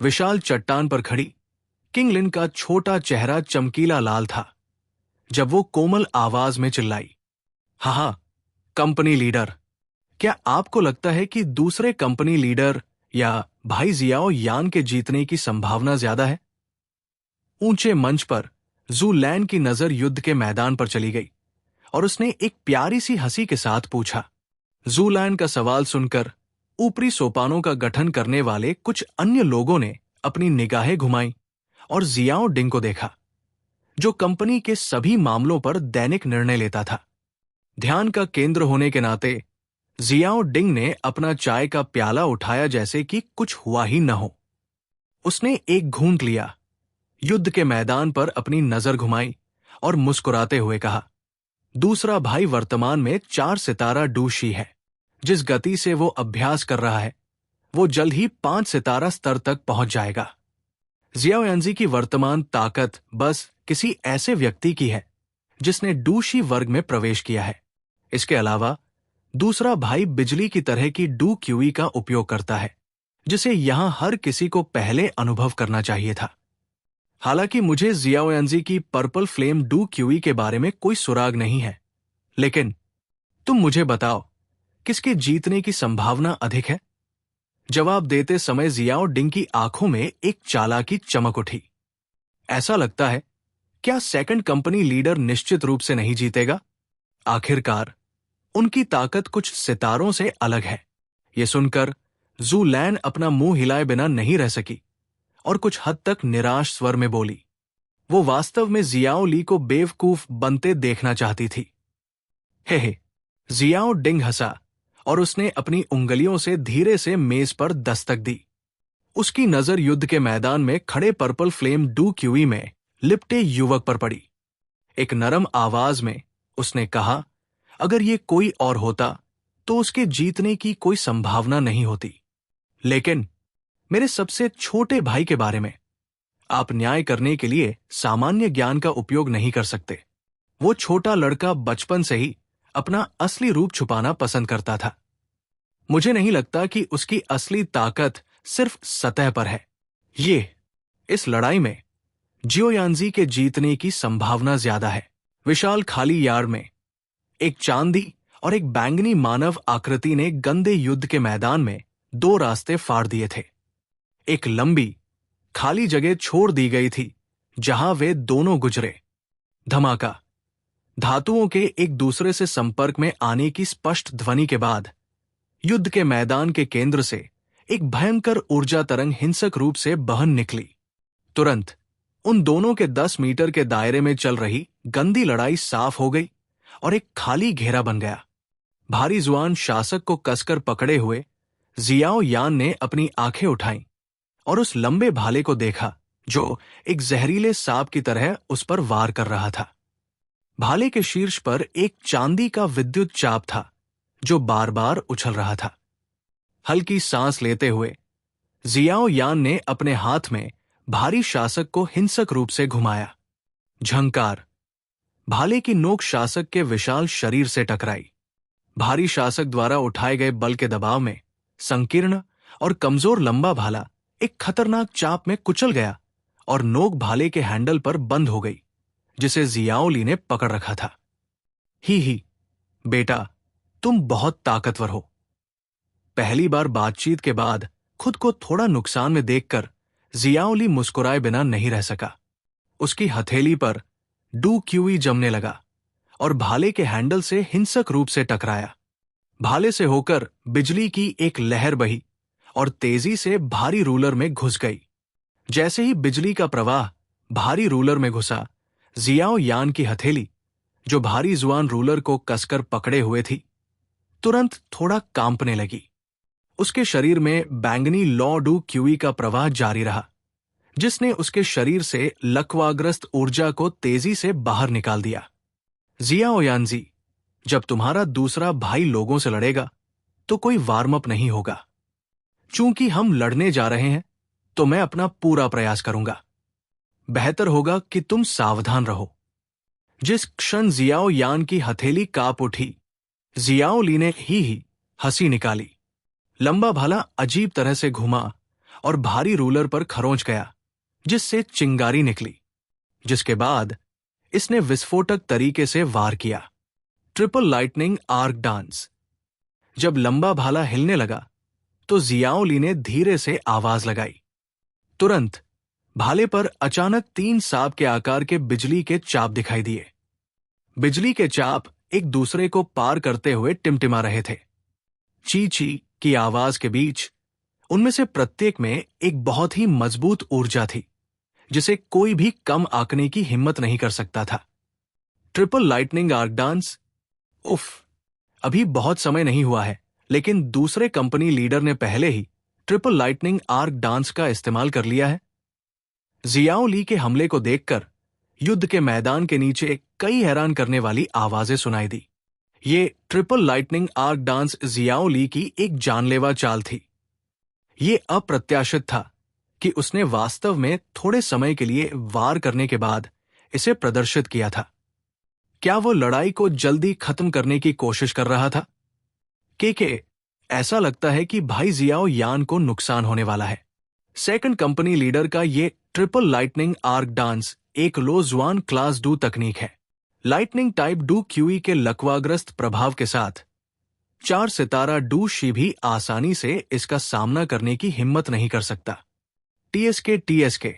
विशाल चट्टान पर खड़ी किंग लिन का छोटा चेहरा चमकीला लाल था जब वो कोमल आवाज में चिल्लाई, हाँ, कंपनी लीडर, क्या आपको लगता है कि दूसरे कंपनी लीडर या भाई जियाओ यान के जीतने की संभावना ज्यादा है? ऊंचे मंच पर जू लैन की नजर युद्ध के मैदान पर चली गई और उसने एक प्यारी सी हंसी के साथ पूछा। जू लैन का सवाल सुनकर ऊपरी सोपानों का गठन करने वाले कुछ अन्य लोगों ने अपनी निगाहें घुमाई और जियाओ डिंग को देखा, जो कंपनी के सभी मामलों पर दैनिक निर्णय लेता था। ध्यान का केंद्र होने के नाते जियाओ डिंग ने अपना चाय का प्याला उठाया जैसे कि कुछ हुआ ही न हो। उसने एक घूंट लिया, युद्ध के मैदान पर अपनी नजर घुमाई और मुस्कुराते हुए कहा, दूसरा भाई वर्तमान में 4 सितारा डूशी है। जिस गति से वो अभ्यास कर रहा है वो जल्द ही 5 सितारा स्तर तक पहुंच जाएगा। जियाओ यानजी की वर्तमान ताकत बस किसी ऐसे व्यक्ति की है जिसने डूशी वर्ग में प्रवेश किया है। इसके अलावा दूसरा भाई बिजली की तरह की डू क्यूई का उपयोग करता है, जिसे यहां हर किसी को पहले अनुभव करना चाहिए था। हालांकि मुझे जियाओ यानजी की पर्पल फ्लेम डू क्यूई के बारे में कोई सुराग नहीं है, लेकिन तुम मुझे बताओ किसके जीतने की संभावना अधिक है? जवाब देते समय जियाओ डिंग की आंखों में एक चालाकी चमक उठी। ऐसा लगता है, क्या सेकंड कंपनी लीडर निश्चित रूप से नहीं जीतेगा? आखिरकार उनकी ताकत कुछ सितारों से अलग है। यह सुनकर जू लैन अपना मुंह हिलाए बिना नहीं रह सकी और कुछ हद तक निराश स्वर में बोली। वो वास्तव में जियाओ ली को बेवकूफ बनते देखना चाहती थी। हे, जियाओ डिंग हंसा और उसने अपनी उंगलियों से धीरे से मेज पर दस्तक दी। उसकी नजर युद्ध के मैदान में खड़े पर्पल फ्लेम डू क्यूई में लिपटे युवक पर पड़ी। एक नरम आवाज में उसने कहा, अगर ये कोई और होता तो उसके जीतने की कोई संभावना नहीं होती, लेकिन मेरे सबसे छोटे भाई के बारे में आप न्याय करने के लिए सामान्य ज्ञान का उपयोग नहीं कर सकते। वो छोटा लड़का बचपन से ही अपना असली रूप छुपाना पसंद करता था। मुझे नहीं लगता कि उसकी असली ताकत सिर्फ सतह पर है। इस लड़ाई में जियो यानजी के जीतने की संभावना ज्यादा है। विशाल खाली यार्ड में एक चांदी और एक बैंगनी मानव आकृति ने गंदे युद्ध के मैदान में 2 रास्ते फाड़ दिए थे। एक लंबी खाली जगह छोड़ दी गई थी जहां वे दोनों गुजरे। धमाका। धातुओं के एक दूसरे से संपर्क में आने की स्पष्ट ध्वनि के बाद युद्ध के मैदान के केंद्र से एक भयंकर ऊर्जा तरंग हिंसक रूप से बहन निकली। तुरंत उन दोनों के 10 मीटर के दायरे में चल रही गंदी लड़ाई साफ हो गई और एक खाली घेरा बन गया। भारी जुआन शासक को कसकर पकड़े हुए जियाओ यान ने अपनी आंखें उठाईं और उस लंबे भाले को देखा जो एक जहरीले सांप की तरह उस पर वार कर रहा था। भाले के शीर्ष पर एक चांदी का विद्युत चाप था जो बार बार उछल रहा था। हल्की सांस लेते हुए जियाओ यान ने अपने हाथ में भारी शासक को हिंसक रूप से घुमाया। झंकार। भाले की नोक शासक के विशाल शरीर से टकराई। भारी शासक द्वारा उठाए गए बल के दबाव में संकीर्ण और कमजोर लंबा भाला एक खतरनाक चाप में कुचल गया और नोक भाले के हैंडल पर बंद हो गई, जिसे जियाओ ली ने पकड़ रखा था। ही बेटा, तुम बहुत ताकतवर हो। पहली बार बातचीत के बाद खुद को थोड़ा नुकसान में देखकर जियाओ ली मुस्कुराए बिना नहीं रह सका। उसकी हथेली पर डू क्यूई जमने लगा और भाले के हैंडल से हिंसक रूप से टकराया। भाले से होकर बिजली की एक लहर बही और तेजी से भारी रूलर में घुस गई। जैसे ही बिजली का प्रवाह भारी रूलर में घुसा, जियाओ यान की हथेली, जो भारी जुआन रूलर को कसकर पकड़े हुए थी, तुरंत थोड़ा कांपने लगी। उसके शरीर में बैंगनी लॉ डू क्यूई का प्रवाह जारी रहा, जिसने उसके शरीर से लकवाग्रस्त ऊर्जा को तेजी से बाहर निकाल दिया। जियाओ यानजी, जब तुम्हारा दूसरा भाई लोगों से लड़ेगा तो कोई वार्म अप नहीं होगा। चूंकि हम लड़ने जा रहे हैं तो मैं अपना पूरा प्रयास करूंगा। बेहतर होगा कि तुम सावधान रहो। जिस क्षण जियाओ यान की हथेली कांप उठी, जियाओ ली ने ही हंसी निकाली। लंबा भाला अजीब तरह से घुमा और भारी रूलर पर खरोंच गया, जिससे चिंगारी निकली, जिसके बाद इसने विस्फोटक तरीके से वार किया। Triple lightning arc dance. जब लंबा भाला हिलने लगा तो जियाओ ली ने धीरे से आवाज लगाई। तुरंत भाले पर अचानक 3 सांप के आकार के बिजली के चाप दिखाई दिए। बिजली के चाप एक दूसरे को पार करते हुए टिमटिमा रहे थे। ची ची की आवाज के बीच उनमें से प्रत्येक में एक बहुत ही मजबूत ऊर्जा थी, जिसे कोई भी कम आंकने की हिम्मत नहीं कर सकता था। Triple lightning arc dance. उफ, अभी बहुत समय नहीं हुआ है, लेकिन दूसरे कंपनी लीडर ने पहले ही ट्रिपल लाइटनिंग आर्क डांस का इस्तेमाल कर लिया है। जियाओ ली के हमले को देखकर युद्ध के मैदान के नीचे कई हैरान करने वाली आवाजें सुनाई दी। ये triple lightning arc dance Jiao Li की एक जानलेवा चाल थी। ये अप्रत्याशित था कि उसने वास्तव में थोड़े समय के लिए वार करने के बाद इसे प्रदर्शित किया था। क्या वो लड़ाई को जल्दी खत्म करने की कोशिश कर रहा था? के ऐसा लगता है कि भाई जियाओ यान को नुकसान होने वाला है। सेकंड कंपनी लीडर का ये ट्रिपल लाइटनिंग आर्क डांस एक लो जुआन क्लास डू तकनीक है। लाइटनिंग टाइप डू क्यूई के लकवाग्रस्त प्रभाव के साथ 4 सितारा डू शी भी आसानी से इसका सामना करने की हिम्मत नहीं कर सकता। टीएसके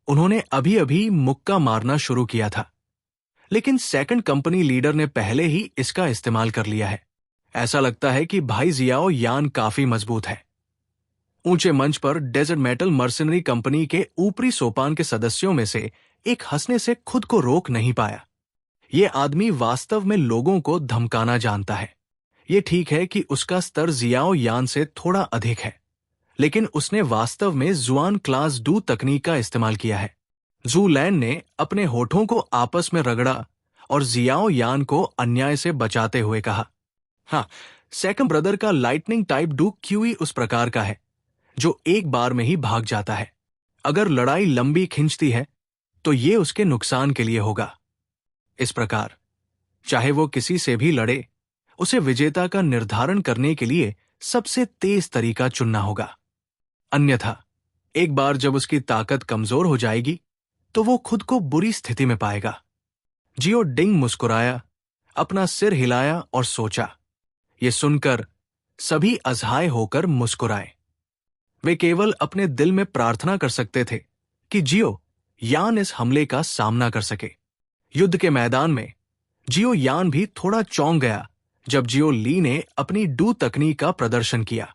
उन्होंने अभी अभी मुक्का मारना शुरू किया था, लेकिन सेकंड कंपनी लीडर ने पहले ही इसका इस्तेमाल कर लिया है। ऐसा लगता है कि भाई जियाओ यान काफी मजबूत है। ऊंचे मंच पर डेजर्ट मेटल मर्सिनरी कंपनी के ऊपरी सोपान के सदस्यों में से एक हंसने से खुद को रोक नहीं पाया। ये आदमी वास्तव में लोगों को धमकाना जानता है। ये ठीक है कि उसका स्तर जियाओ यान से थोड़ा अधिक है, लेकिन उसने वास्तव में जुआन क्लास डू तकनीक का इस्तेमाल किया है। जू लैन ने अपने होठों को आपस में रगड़ा और जियाओ यान को अन्याय से बचाते हुए कहा, हाँ, सेकंड ब्रदर का लाइटनिंग टाइप डू क्यूई उस प्रकार का है जो एक बार में ही भाग जाता है। अगर लड़ाई लंबी खिंचती है तो ये उसके नुकसान के लिए होगा। इस प्रकार चाहे वो किसी से भी लड़े, उसे विजेता का निर्धारण करने के लिए सबसे तेज तरीका चुनना होगा। अन्यथा एक बार जब उसकी ताकत कमजोर हो जाएगी तो वो खुद को बुरी स्थिति में पाएगा। जियो डिंग मुस्कुराया, अपना सिर हिलाया और सोचा। ये सुनकर सभी असहाय होकर मुस्कुराए। वे केवल अपने दिल में प्रार्थना कर सकते थे कि जियो यान इस हमले का सामना कर सके। युद्ध के मैदान में जियो यान भी थोड़ा चौंक गया जब जियो ली ने अपनी डू तकनीक का प्रदर्शन किया।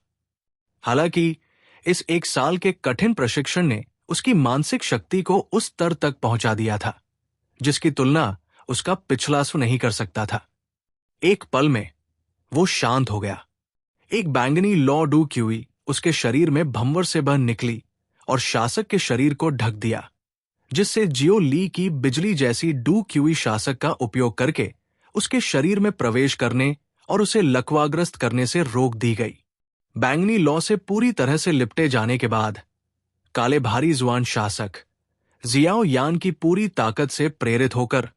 हालांकि इस 1 साल के कठिन प्रशिक्षण ने उसकी मानसिक शक्ति को उस स्तर तक पहुंचा दिया था जिसकी तुलना उसका पिछला स्व नहीं कर सकता था। एक पल में वो शांत हो गया। एक बैंगनी लॉ डू क्यूई उसके शरीर में भंवर से बह निकली और शासक के शरीर को ढक दिया, जिससे जियो ली की बिजली जैसी डू क्यूई शासक का उपयोग करके उसके शरीर में प्रवेश करने और उसे लकवाग्रस्त करने से रोक दी गई। बैंगनी लॉ से पूरी तरह से लिपटे जाने के बाद काले भारी जुआन शासक जियाओ यान की पूरी ताकत से प्रेरित होकर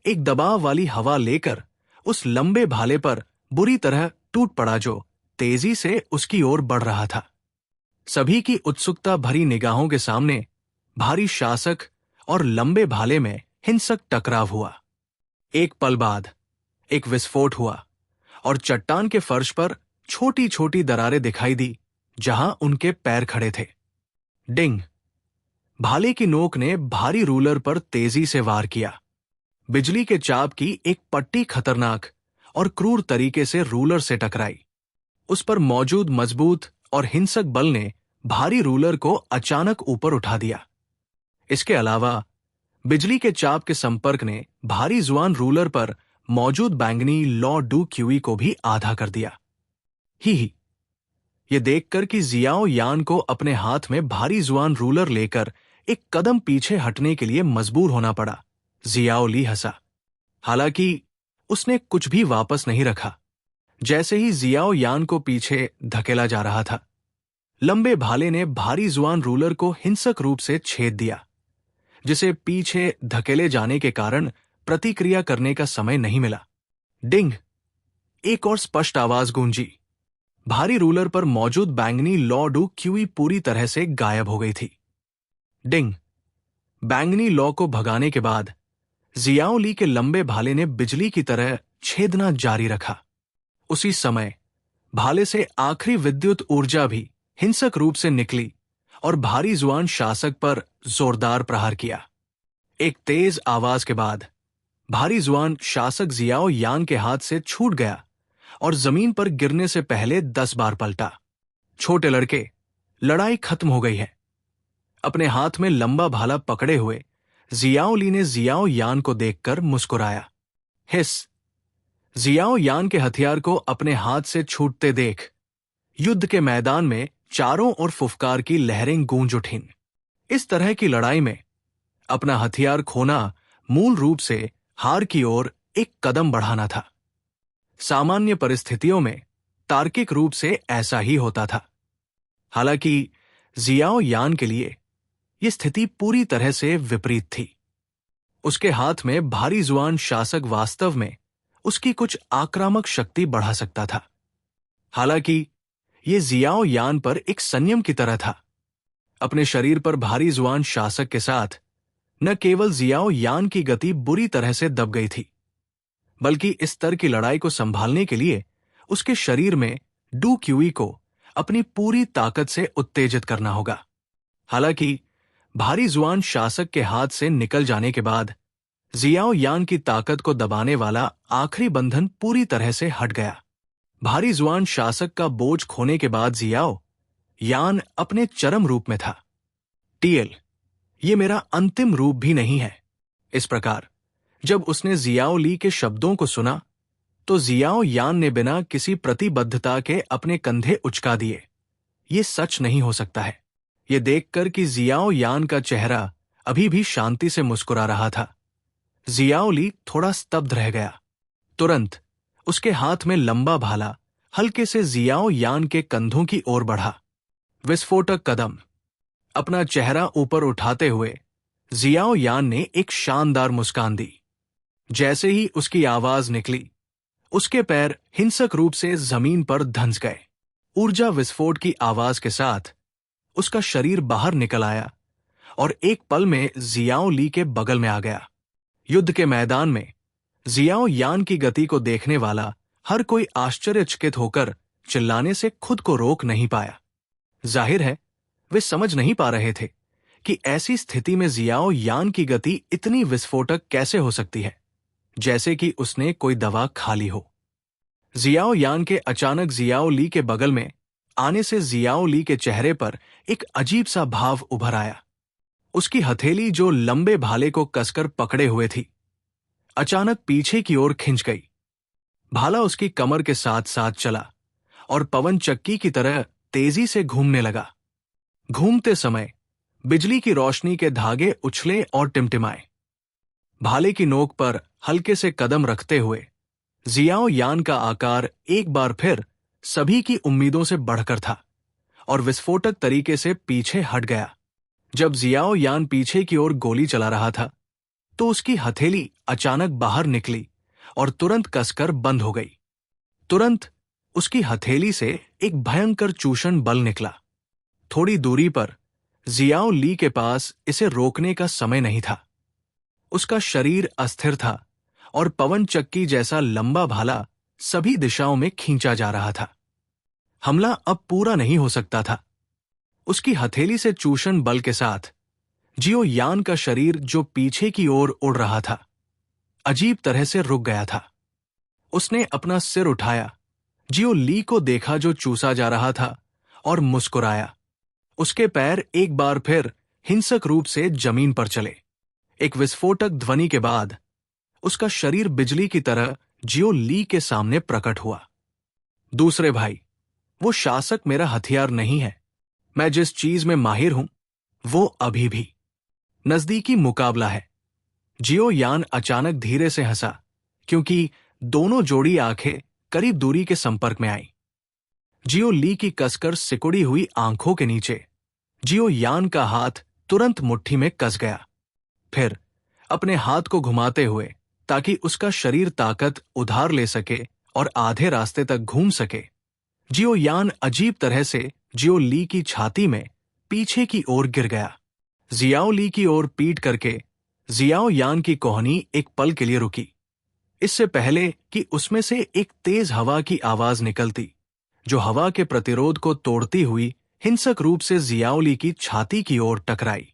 एक दबाव वाली हवा लेकर उस लंबे भाले पर बुरी तरह टूट पड़ा जो तेजी से उसकी ओर बढ़ रहा था। सभी की उत्सुकता भरी निगाहों के सामने भारी शासक और लंबे भाले में हिंसक टकराव हुआ। एक पल बाद एक विस्फोट हुआ और चट्टान के फर्श पर छोटी छोटी दरारें दिखाई दी जहां उनके पैर खड़े थे। डिंग, भाले की नोक ने भारी रूलर पर तेजी से वार किया। बिजली के चाप की एक पट्टी खतरनाक और क्रूर तरीके से रूलर से टकराई। उस पर मौजूद मजबूत और हिंसक बल ने भारी रूलर को अचानक ऊपर उठा दिया। इसके अलावा बिजली के चाप के संपर्क ने भारी जुआन रूलर पर मौजूद बैंगनी लॉ डू क्यूई को भी आधा कर दिया। ही ये देखकर कि जियाओ यान को अपने हाथ में भारी जुआन रूलर लेकर एक कदम पीछे हटने के लिए मजबूर होना पड़ा, जियाओ ली हंसा। हालांकि उसने कुछ भी वापस नहीं रखा। जैसे ही जियाओ यान को पीछे धकेला जा रहा था, लंबे भाले ने भारी जुआन रूलर को हिंसक रूप से छेद दिया, जिसे पीछे धकेले जाने के कारण प्रतिक्रिया करने का समय नहीं मिला। डिंग, एक और स्पष्ट आवाज गूंजी। भारी रूलर पर मौजूद बैंगनी लॉ डू क्यूई पूरी तरह से गायब हो गई थी। डिंग, बैंगनी लॉ को भगाने के बाद जियाओ ली के लंबे भाले ने बिजली की तरह छेदना जारी रखा। उसी समय भाले से आखिरी विद्युत ऊर्जा भी हिंसक रूप से निकली और भारी जुआन शासक पर जोरदार प्रहार किया। एक तेज आवाज के बाद भारी जुआन शासक जियाओ यान के हाथ से छूट गया और जमीन पर गिरने से पहले 10 बार पलटा। छोटे लड़के, लड़ाई खत्म हो गई है। अपने हाथ में लंबा भाला पकड़े हुए जियाओ ली ने जियाओ यान को देखकर मुस्कुराया। हिस। जियाओ यान के हथियार को अपने हाथ से छूटते देख युद्ध के मैदान में चारों ओर फुफकार की लहरें गूंज उठीं। इस तरह की लड़ाई में अपना हथियार खोना मूल रूप से हार की ओर एक कदम बढ़ाना था। सामान्य परिस्थितियों में तार्किक रूप से ऐसा ही होता था। हालांकि जियाओ यान के लिए यह स्थिति पूरी तरह से विपरीत थी। उसके हाथ में भारी जुआन शासक वास्तव में उसकी कुछ आक्रामक शक्ति बढ़ा सकता था। हालांकि यह जियाओ यान पर एक संयम की तरह था। अपने शरीर पर भारी जुआन शासक के साथ न केवल जियाओ यान की गति बुरी तरह से दब गई थी, बल्कि इस स्तर की लड़ाई को संभालने के लिए उसके शरीर में डू क्यूई को अपनी पूरी ताकत से उत्तेजित करना होगा। हालांकि भारी जुआन शासक के हाथ से निकल जाने के बाद जियाओ यान की ताकत को दबाने वाला आखिरी बंधन पूरी तरह से हट गया। भारी जुआन शासक का बोझ खोने के बाद जियाओ यान अपने चरम रूप में था। टीएल, ये मेरा अंतिम रूप भी नहीं है। इस प्रकार जब उसने जियाओ ली के शब्दों को सुना तो जियाओ यान ने बिना किसी प्रतिबद्धता के अपने कंधे उचका दिए। ये सच नहीं हो सकता है। ये देखकर कि जियाओ यान का चेहरा अभी भी शांति से मुस्कुरा रहा था, जियाओ ली थोड़ा स्तब्ध रह गया। तुरंत उसके हाथ में लंबा भाला हल्के से जियाओ यान के कंधों की ओर बढ़ा। विस्फोटक कदम। अपना चेहरा ऊपर उठाते हुए जियाओ यान ने एक शानदार मुस्कान दी। जैसे ही उसकी आवाज निकली, उसके पैर हिंसक रूप से जमीन पर धंस गए। ऊर्जा विस्फोट की आवाज के साथ उसका शरीर बाहर निकल आया और एक पल में जियाओ ली के बगल में आ गया। युद्ध के मैदान में जियाओ यान की गति को देखने वाला हर कोई आश्चर्यचकित होकर चिल्लाने से खुद को रोक नहीं पाया। जाहिर है वे समझ नहीं पा रहे थे कि ऐसी स्थिति में जियाओ यान की गति इतनी विस्फोटक कैसे हो सकती है, जैसे कि उसने कोई दवा खा ली हो। जियाओ यान के अचानक जियाओ ली के बगल में आने से जियाओ ली के चेहरे पर एक अजीब सा भाव उभर आया। उसकी हथेली जो लंबे भाले को कसकर पकड़े हुए थी, अचानक पीछे की ओर खिंच गई। भाला उसकी कमर के साथ साथ चला और पवन चक्की की तरह तेजी से घूमने लगा। घूमते समय बिजली की रोशनी के धागे उछले और टिमटिमाए। भाले की नोक पर हल्के से कदम रखते हुए जियाओ यान का आकार एक बार फिर सभी की उम्मीदों से बढ़कर था और विस्फोटक तरीके से पीछे हट गया। जब जियाओ यान पीछे की ओर गोली चला रहा था तो उसकी हथेली अचानक बाहर निकली और तुरंत कसकर बंद हो गई। तुरंत उसकी हथेली से एक भयंकर चूषण बल निकला। थोड़ी दूरी पर जियाओ ली के पास इसे रोकने का समय नहीं था। उसका शरीर अस्थिर था और पवन चक्की जैसा लंबा भाला सभी दिशाओं में खींचा जा रहा था। हमला अब पूरा नहीं हो सकता था। उसकी हथेली से चूषण बल के साथ जियो यान का शरीर जो पीछे की ओर उड़ रहा था, अजीब तरह से रुक गया था। उसने अपना सिर उठाया, जियो ली को देखा जो चूसा जा रहा था और मुस्कुराया। उसके पैर एक बार फिर हिंसक रूप से जमीन पर चले। एक विस्फोटक ध्वनि के बाद उसका शरीर बिजली की तरह जियो ली के सामने प्रकट हुआ। दूसरे भाई, वो शासक मेरा हथियार नहीं है। मैं जिस चीज में माहिर हूं वो अभी भी नजदीकी मुकाबला है। जियो यान अचानक धीरे से हंसा क्योंकि दोनों जोड़ी आंखें करीब दूरी के संपर्क में आई। जियो ली की कसकर सिकुड़ी हुई आंखों के नीचे जियो यान का हाथ तुरंत मुट्ठी में कस गया। फिर अपने हाथ को घुमाते हुए ताकि उसका शरीर ताकत उधार ले सके और आधे रास्ते तक घूम सके, जियो यान अजीब तरह से जियो ली की छाती में पीछे की ओर गिर गया। जियाओ ली की ओर पीट करके जियाओ यान की कोहनी एक पल के लिए रुकी। इससे पहले कि उसमें से एक तेज हवा की आवाज निकलती, जो हवा के प्रतिरोध को तोड़ती हुई हिंसक रूप से जियाओली की छाती की ओर टकराई।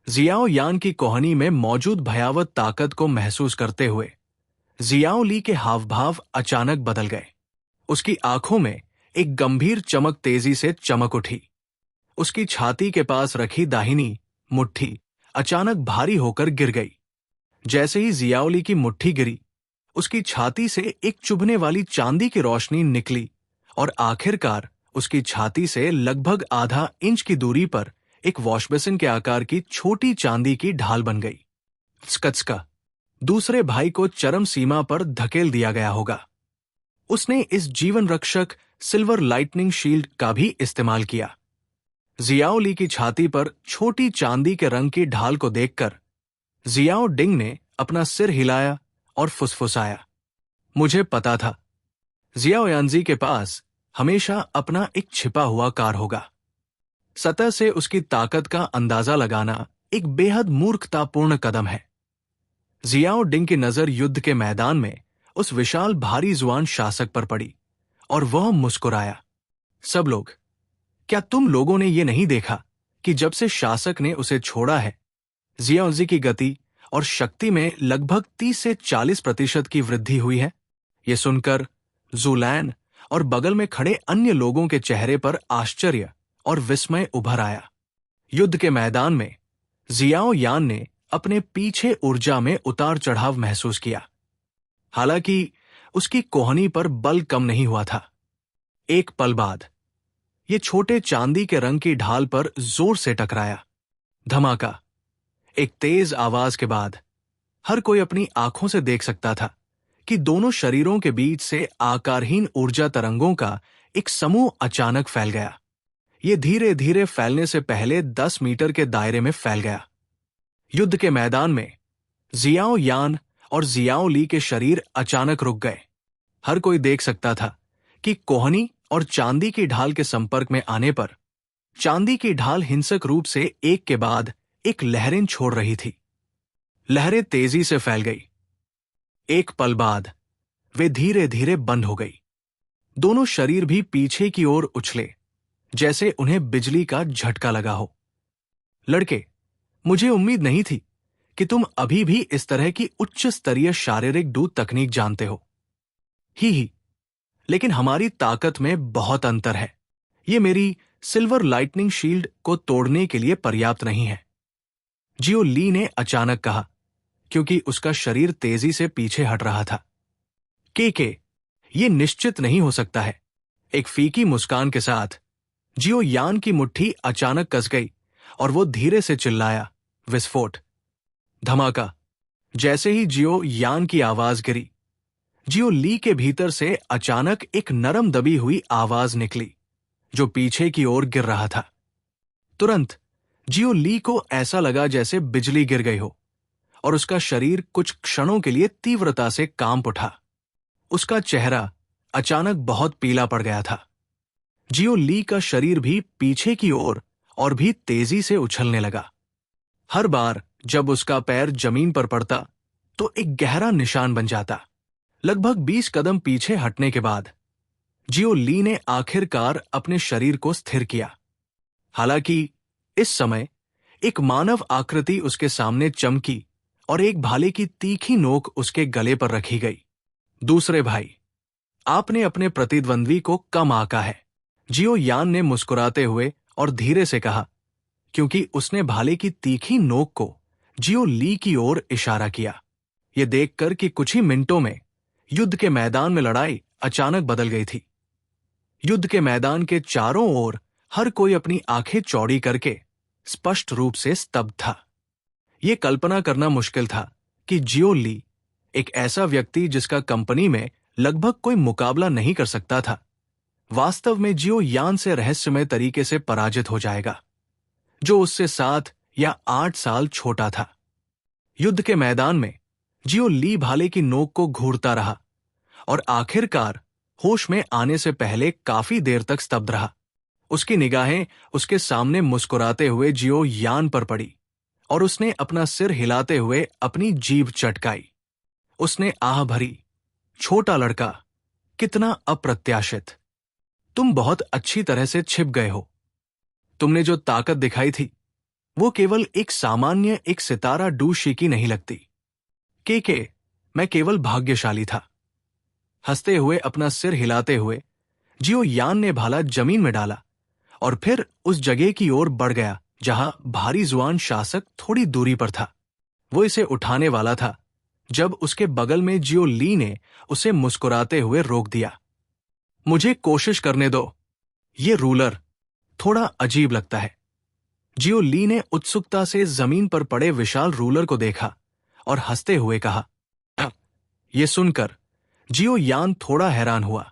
जियाओ यान की कोहनी में मौजूद भयावह ताकत को महसूस करते हुए जियाओली के हाव भाव अचानक बदल गए। उसकी आंखों में एक गंभीर चमक तेजी से चमक उठी। उसकी छाती के पास रखी दाहिनी मुट्ठी अचानक भारी होकर गिर गई। जैसे ही जियाओली की मुट्ठी गिरी, उसकी छाती से एक चुभने वाली चांदी की रोशनी निकली और आखिरकार उसकी छाती से लगभग आधा इंच की दूरी पर एक वॉशबेसिन के आकार की छोटी चांदी की ढाल बन गई। स्कत्स्का दूसरे भाई को चरम सीमा पर धकेल दिया गया होगा। उसने इस जीवन रक्षक सिल्वर लाइटनिंग शील्ड का भी इस्तेमाल किया। जियाओली की छाती पर छोटी चांदी के रंग की ढाल को देखकर जियाओ डिंग ने अपना सिर हिलाया और फुसफुसाया, मुझे पता था, जियाओ यानजी के पास हमेशा अपना एक छिपा हुआ कार होगा। सतह से उसकी ताकत का अंदाजा लगाना एक बेहद मूर्खतापूर्ण कदम है। जियाओ डिंग की नजर युद्ध के मैदान में उस विशाल भारी जुआन शासक पर पड़ी और वह मुस्कुराया। सब लोग, क्या तुम लोगों ने यह नहीं देखा कि जब से शासक ने उसे छोड़ा है, जियाओजी की गति और शक्ति में लगभग 30 से 40% की वृद्धि हुई है? यह सुनकर ज़ुलैन और बगल में खड़े अन्य लोगों के चेहरे पर आश्चर्य और विस्मय उभर आया। युद्ध के मैदान में जियाओ यान ने अपने पीछे ऊर्जा में उतार चढ़ाव महसूस किया। हालांकि उसकी कोहनी पर बल कम नहीं हुआ था। एक पल बाद ये छोटे चांदी के रंग की ढाल पर जोर से टकराया। धमाका। एक तेज आवाज के बाद हर कोई अपनी आंखों से देख सकता था कि दोनों शरीरों के बीच से आकारहीन ऊर्जा तरंगों का एक समूह अचानक फैल गया। ये धीरे धीरे फैलने से पहले 10 मीटर के दायरे में फैल गया। युद्ध के मैदान में जियाओ यान और जियाओ ली के शरीर अचानक रुक गए। हर कोई देख सकता था कि कोहनी और चांदी की ढाल के संपर्क में आने पर चांदी की ढाल हिंसक रूप से एक के बाद एक लहरें छोड़ रही थी। लहरें तेजी से फैल गई। एक पल बाद वे धीरे धीरे बंद हो गई। दोनों शरीर भी पीछे की ओर उछले, जैसे उन्हें बिजली का झटका लगा हो। लड़के, मुझे उम्मीद नहीं थी कि तुम अभी भी इस तरह की उच्च स्तरीय शारीरिक दूत तकनीक जानते हो। ही, लेकिन हमारी ताकत में बहुत अंतर है। ये मेरी सिल्वर लाइटनिंग शील्ड को तोड़ने के लिए पर्याप्त नहीं है, जियो ली ने अचानक कहा, क्योंकि उसका शरीर तेजी से पीछे हट रहा था। के ये निश्चित नहीं हो सकता है। एक फीकी मुस्कान के साथ जियो यान की मुट्ठी अचानक कस गई और वो धीरे से चिल्लाया, विस्फोट। धमाका। जैसे ही जियो यान की आवाज गिरी, जियो ली के भीतर से अचानक एक नरम दबी हुई आवाज निकली जो पीछे की ओर गिर रहा था। तुरंत जियो ली को ऐसा लगा जैसे बिजली गिर गई हो और उसका शरीर कुछ क्षणों के लिए तीव्रता से कांप उठा। उसका चेहरा अचानक बहुत पीला पड़ गया था। जियो ली का शरीर भी पीछे की ओर और भी तेजी से उछलने लगा। हर बार जब उसका पैर जमीन पर पड़ता तो एक गहरा निशान बन जाता। लगभग 20 कदम पीछे हटने के बाद जियो ली ने आखिरकार अपने शरीर को स्थिर किया। हालांकि इस समय एक मानव आकृति उसके सामने चमकी और एक भाले की तीखी नोक उसके गले पर रखी गई। दूसरे भाई, आपने अपने प्रतिद्वंद्वी को कम आंका है, जियो यान ने मुस्कुराते हुए और धीरे से कहा, क्योंकि उसने भाले की तीखी नोक को जियो ली की ओर इशारा किया। यह देखकर कि कुछ ही मिनटों में युद्ध के मैदान में लड़ाई अचानक बदल गई थी। युद्ध के मैदान के चारों ओर हर कोई अपनी आंखें चौड़ी करके स्पष्ट रूप से स्तब्ध था। यह कल्पना करना मुश्किल था कि जियो ली, एक ऐसा व्यक्ति जिसका कंपनी में लगभग कोई मुकाबला नहीं कर सकता था, वास्तव में जियो यान से रहस्यमय तरीके से पराजित हो जाएगा, जो उससे 7 या 8 साल छोटा था। युद्ध के मैदान में जियो ली भाले की नोक को घूरता रहा और आखिरकार होश में आने से पहले काफी देर तक स्तब्ध रहा। उसकी निगाहें उसके सामने मुस्कुराते हुए जियो यान पर पड़ी और उसने अपना सिर हिलाते हुए अपनी जीभ चटकाई। उसने आह भरी, छोटा लड़का, कितना अप्रत्याशित। तुम बहुत अच्छी तरह से छिप गए हो। तुमने जो ताकत दिखाई थी वो केवल एक सामान्य एक सितारा डूशी की नहीं लगती। के मैं केवल भाग्यशाली था। हंसते हुए अपना सिर हिलाते हुए जियो यान ने भाला जमीन में डाला और फिर उस जगह की ओर बढ़ गया जहां भारी जुआन शासक थोड़ी दूरी पर था। वो इसे उठाने वाला था जब उसके बगल में जियो ली ने उसे मुस्कुराते हुए रोक दिया। मुझे कोशिश करने दो, ये रूलर थोड़ा अजीब लगता है। जियो ली ने उत्सुकता से जमीन पर पड़े विशाल रूलर को देखा और हंसते हुए कहा। यह सुनकर जियो यान थोड़ा हैरान हुआ,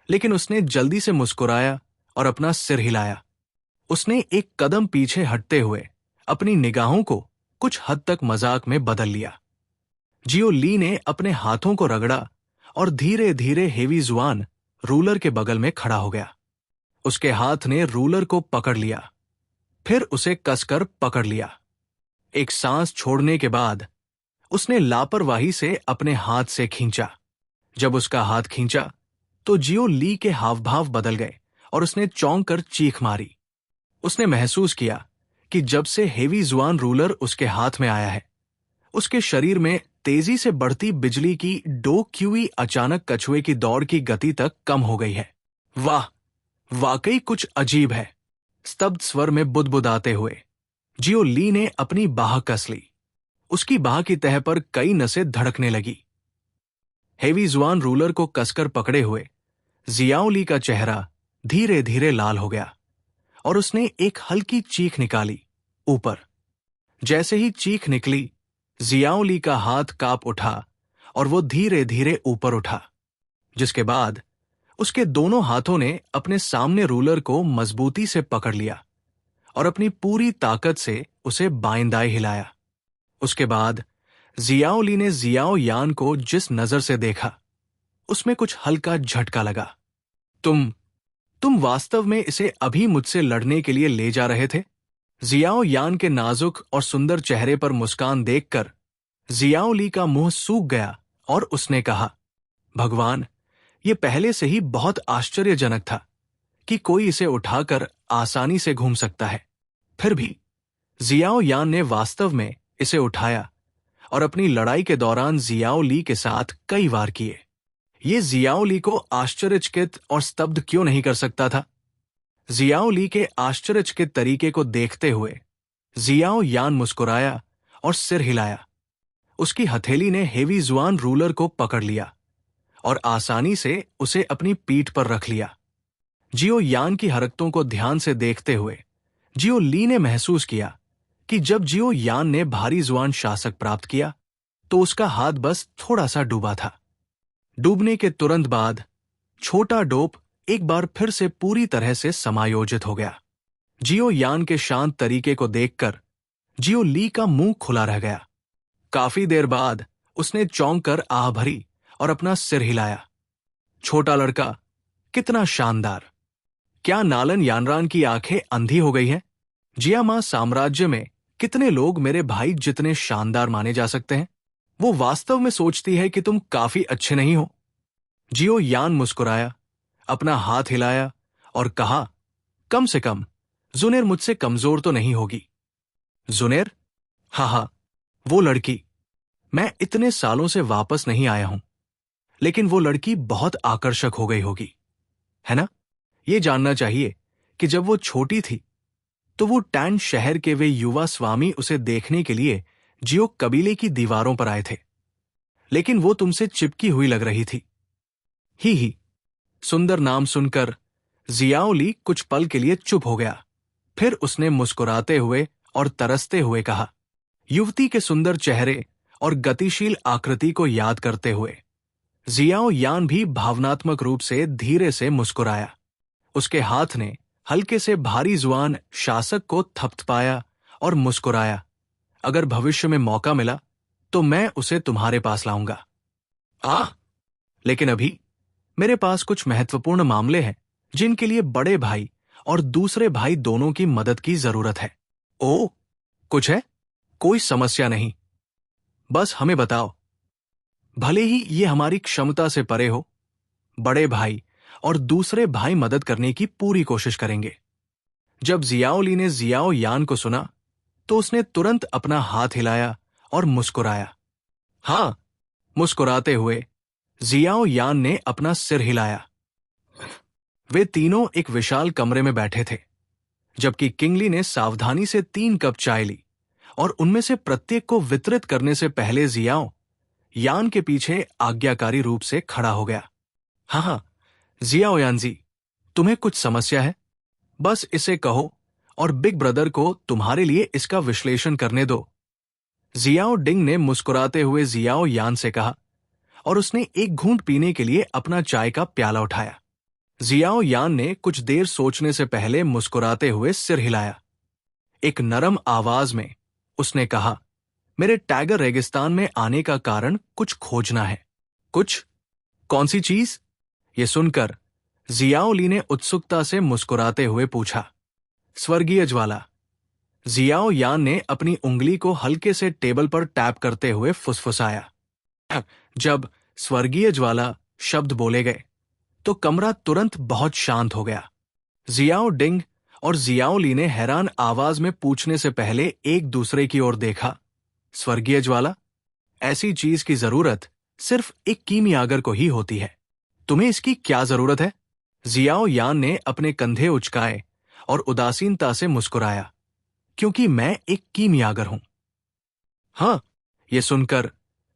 लेकिन उसने जल्दी से मुस्कुराया और अपना सिर हिलाया। उसने एक कदम पीछे हटते हुए अपनी निगाहों को कुछ हद तक मजाक में बदल लिया। जियो ली ने अपने हाथों को रगड़ा और धीरे धीरे हेवी जुआन रूलर के बगल में खड़ा हो गया। उसके हाथ ने रूलर को पकड़ लिया, फिर उसे कसकर पकड़ लिया। एक सांस छोड़ने के बाद उसने लापरवाही से अपने हाथ से खींचा। जब उसका हाथ खींचा तो जियो ली के हाव भाव बदल गए और उसने चौंक कर चीख मारी। उसने महसूस किया कि जब से हेवी जुआन रूलर उसके हाथ में आया है, उसके शरीर में तेजी से बढ़ती बिजली की डोक्यूई अचानक कछुए की दौड़ की गति तक कम हो गई है। वाह, वाकई कुछ अजीब है। स्तब्ध स्वर में बुदबुदाते हुए जियो ली ने अपनी बाह कस ली। उसकी बाह की तह पर कई नसें धड़कने लगी। हेवी जुआन रूलर को कसकर पकड़े हुए जियाओ ली का चेहरा धीरे धीरे लाल हो गया और उसने एक हल्की चीख निकाली ऊपर। जैसे ही चीख निकली, जियाओ ली का हाथ कांप उठा और वो धीरे धीरे ऊपर उठा, जिसके बाद उसके दोनों हाथों ने अपने सामने रूलर को मजबूती से पकड़ लिया और अपनी पूरी ताकत से उसे बाएं दाएं हिलाया। उसके बाद जियाओ ली ने जियाओ यान को जिस नजर से देखा उसमें कुछ हल्का झटका लगा। तुम वास्तव में इसे अभी मुझसे लड़ने के लिए ले जा रहे थे? जियाओ यान के नाजुक और सुंदर चेहरे पर मुस्कान देखकर जियाओ ली का मुंह सूख गया और उसने कहा, भगवान, ये पहले से ही बहुत आश्चर्यजनक था कि कोई इसे उठाकर आसानी से घूम सकता है। फिर भी जियाओ यान ने वास्तव में इसे उठाया और अपनी लड़ाई के दौरान जियाओ ली के साथ कई वार किए। ये जियाओ ली को आश्चर्यचकित और स्तब्ध क्यों नहीं कर सकता था? जियाओ ली के आश्चर्यचकित तरीके को देखते हुए जियाओ यान मुस्कुराया और सिर हिलाया। उसकी हथेली ने हेवी जुआन रूलर को पकड़ लिया और आसानी से उसे अपनी पीठ पर रख लिया। जियो यान की हरकतों को ध्यान से देखते हुए जियो ली ने महसूस किया कि जब जियो यान ने भारी जुआन शासक प्राप्त किया तो उसका हाथ बस थोड़ा सा डूबा था। डूबने के तुरंत बाद छोटा डोप एक बार फिर से पूरी तरह से समायोजित हो गया। जियो यान के शांत तरीके को देखकर जियो ली का मुंह खुला रह गया। काफी देर बाद उसने चौंक कर आह भरी और अपना सिर हिलाया। छोटा लड़का, कितना शानदार! क्या नालन यानरान की आंखें अंधी हो गई हैं? जियामा साम्राज्य में कितने लोग मेरे भाई जितने शानदार माने जा सकते हैं? वो वास्तव में सोचती है कि तुम काफी अच्छे नहीं हो। जियो यान मुस्कुराया, अपना हाथ हिलाया और कहा, कम से कम जुनेर मुझसे कमजोर तो नहीं होगी। जुनेर? हाँ, वो लड़की। मैं इतने सालों से वापस नहीं आया हूं, लेकिन वो लड़की बहुत आकर्षक हो गई होगी, है ना? ये जानना चाहिए कि जब वो छोटी थी तो वो टैन शहर के वे युवा स्वामी उसे देखने के लिए जियो कबीले की दीवारों पर आए थे, लेकिन वो तुमसे चिपकी हुई लग रही थी। ही। सुंदर नाम सुनकर जियाओ ली कुछ पल के लिए चुप हो गया। फिर उसने मुस्कुराते हुए और तरसते हुए कहा, युवती के सुंदर चेहरे और गतिशील आकृति को याद करते हुए जियाओ यान भी भावनात्मक रूप से धीरे से मुस्कुराया। उसके हाथ ने हल्के से भारी जुआन शासक को थपथपाया और मुस्कुराया, अगर भविष्य में मौका मिला तो मैं उसे तुम्हारे पास लाऊंगा। लेकिन अभी मेरे पास कुछ महत्वपूर्ण मामले हैं जिनके लिए बड़े भाई और दूसरे भाई दोनों की मदद की जरूरत है। ओ, कुछ है? कोई समस्या नहीं, बस हमें बताओ। भले ही ये हमारी क्षमता से परे हो, बड़े भाई और दूसरे भाई मदद करने की पूरी कोशिश करेंगे। जब जियाओ ली ने जियाओ यान को सुना तो उसने तुरंत अपना हाथ हिलाया और मुस्कुराया। हाँ, मुस्कुराते हुए जियाओ यान ने अपना सिर हिलाया। वे तीनों एक विशाल कमरे में बैठे थे, जबकि किंगली ने सावधानी से 3 कप चाय ली और उनमें से प्रत्येक को वितरित करने से पहले जियाओ यान के पीछे आज्ञाकारी रूप से खड़ा हो गया। हाँ, जियाओ यान जी, तुम्हें कुछ समस्या है? बस इसे कहो और बिग ब्रदर को तुम्हारे लिए इसका विश्लेषण करने दो। जियाओ डिंग ने मुस्कुराते हुए जियाओ यान से कहा और उसने एक घूंट पीने के लिए अपना चाय का प्याला उठाया। जियाओ यान ने कुछ देर सोचने से पहले मुस्कुराते हुए सिर हिलाया। एक नरम आवाज में उसने कहा, मेरे टाइगर रेगिस्तान में आने का कारण कुछ खोजना है। कुछ? कौन सी चीज? ये सुनकर जियाओ ली ने उत्सुकता से मुस्कुराते हुए पूछा। स्वर्गीय ज्वाला। जियाओ यान ने अपनी उंगली को हल्के से टेबल पर टैप करते हुए फुसफुसाया। जब स्वर्गीय ज्वाला शब्द बोले गए तो कमरा तुरंत बहुत शांत हो गया। जियाओ डिंग और जियाओ ली ने हैरान आवाज में पूछने से पहले एक दूसरे की ओर देखा। स्वर्गीय ज्वाला, ऐसी चीज की जरूरत सिर्फ एक कीमियागर को ही होती है। तुम्हें इसकी क्या जरूरत है? जियाओ यान ने अपने कंधे उचकाए और उदासीनता से मुस्कुराया। क्योंकि मैं एक कीमियागर हूं। हाँ, ये सुनकर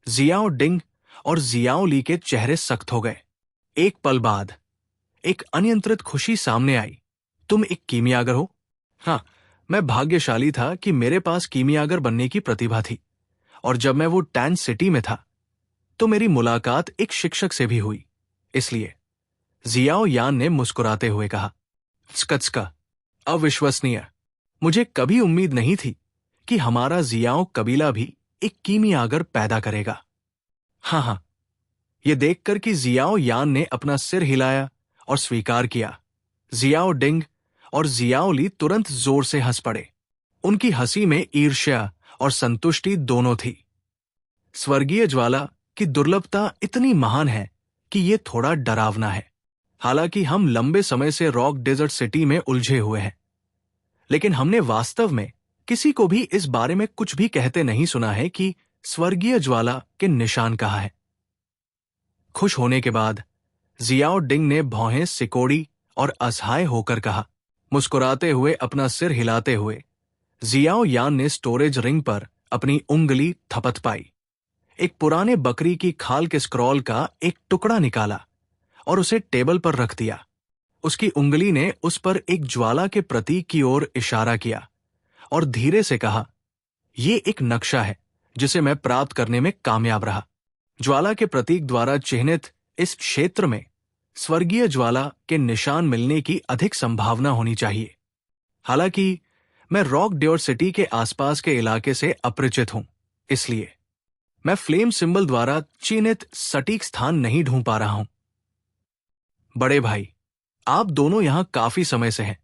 जियाओ डिंग और जियाओ ली के चेहरे सख्त हो गए। एक पल बाद एक अनियंत्रित खुशी सामने आई। तुम एक कीमियागर हो? हाँ, मैं भाग्यशाली था कि मेरे पास कीमियागर बनने की प्रतिभा थी, और जब मैं वो टैन सिटी में था तो मेरी मुलाकात एक शिक्षक से भी हुई। इसलिए जियाओ यान ने मुस्कुराते हुए कहा। स्कत्स्का, अविश्वसनीय। मुझे कभी उम्मीद नहीं थी कि हमारा जियाओ कबीला भी एक कीमियागर पैदा करेगा। हाँ, ये देखकर कि जियाओ यान ने अपना सिर हिलाया और स्वीकार किया, जियाओ डिंग और जियाओ ली तुरंत जोर से हंस पड़े। उनकी हंसी में ईर्ष्या और संतुष्टि दोनों थी। स्वर्गीय ज्वाला की दुर्लभता इतनी महान है कि ये थोड़ा डरावना है। हालांकि हम लंबे समय से रॉक डेजर्ट सिटी में उलझे हुए हैं, लेकिन हमने वास्तव में किसी को भी इस बारे में कुछ भी कहते नहीं सुना है कि स्वर्गीय ज्वाला के निशान कहाँ है। खुश होने के बाद जियाओ डिंग ने भौहें सिकोड़ी और असहाय होकर कहा। मुस्कुराते हुए अपना सिर हिलाते हुए जियाओ यान ने स्टोरेज रिंग पर अपनी उंगली थपथ पाई। एक पुराने बकरी की खाल के स्क्रॉल का एक टुकड़ा निकाला और उसे टेबल पर रख दिया। उसकी उंगली ने उस पर एक ज्वाला के प्रतीक की ओर इशारा किया और धीरे से कहा, यह एक नक्शा है जिसे मैं प्राप्त करने में कामयाब रहा। ज्वाला के प्रतीक द्वारा चिन्हित इस क्षेत्र में स्वर्गीय ज्वाला के निशान मिलने की अधिक संभावना होनी चाहिए। हालांकि मैं रॉक ड्योर सिटी के आसपास के इलाके से अपरिचित हूं, इसलिए मैं फ्लेम सिंबल द्वारा चिन्हित सटीक स्थान नहीं ढूंढ पा रहा हूं। बड़े भाई, आप दोनों यहां काफी समय से हैं।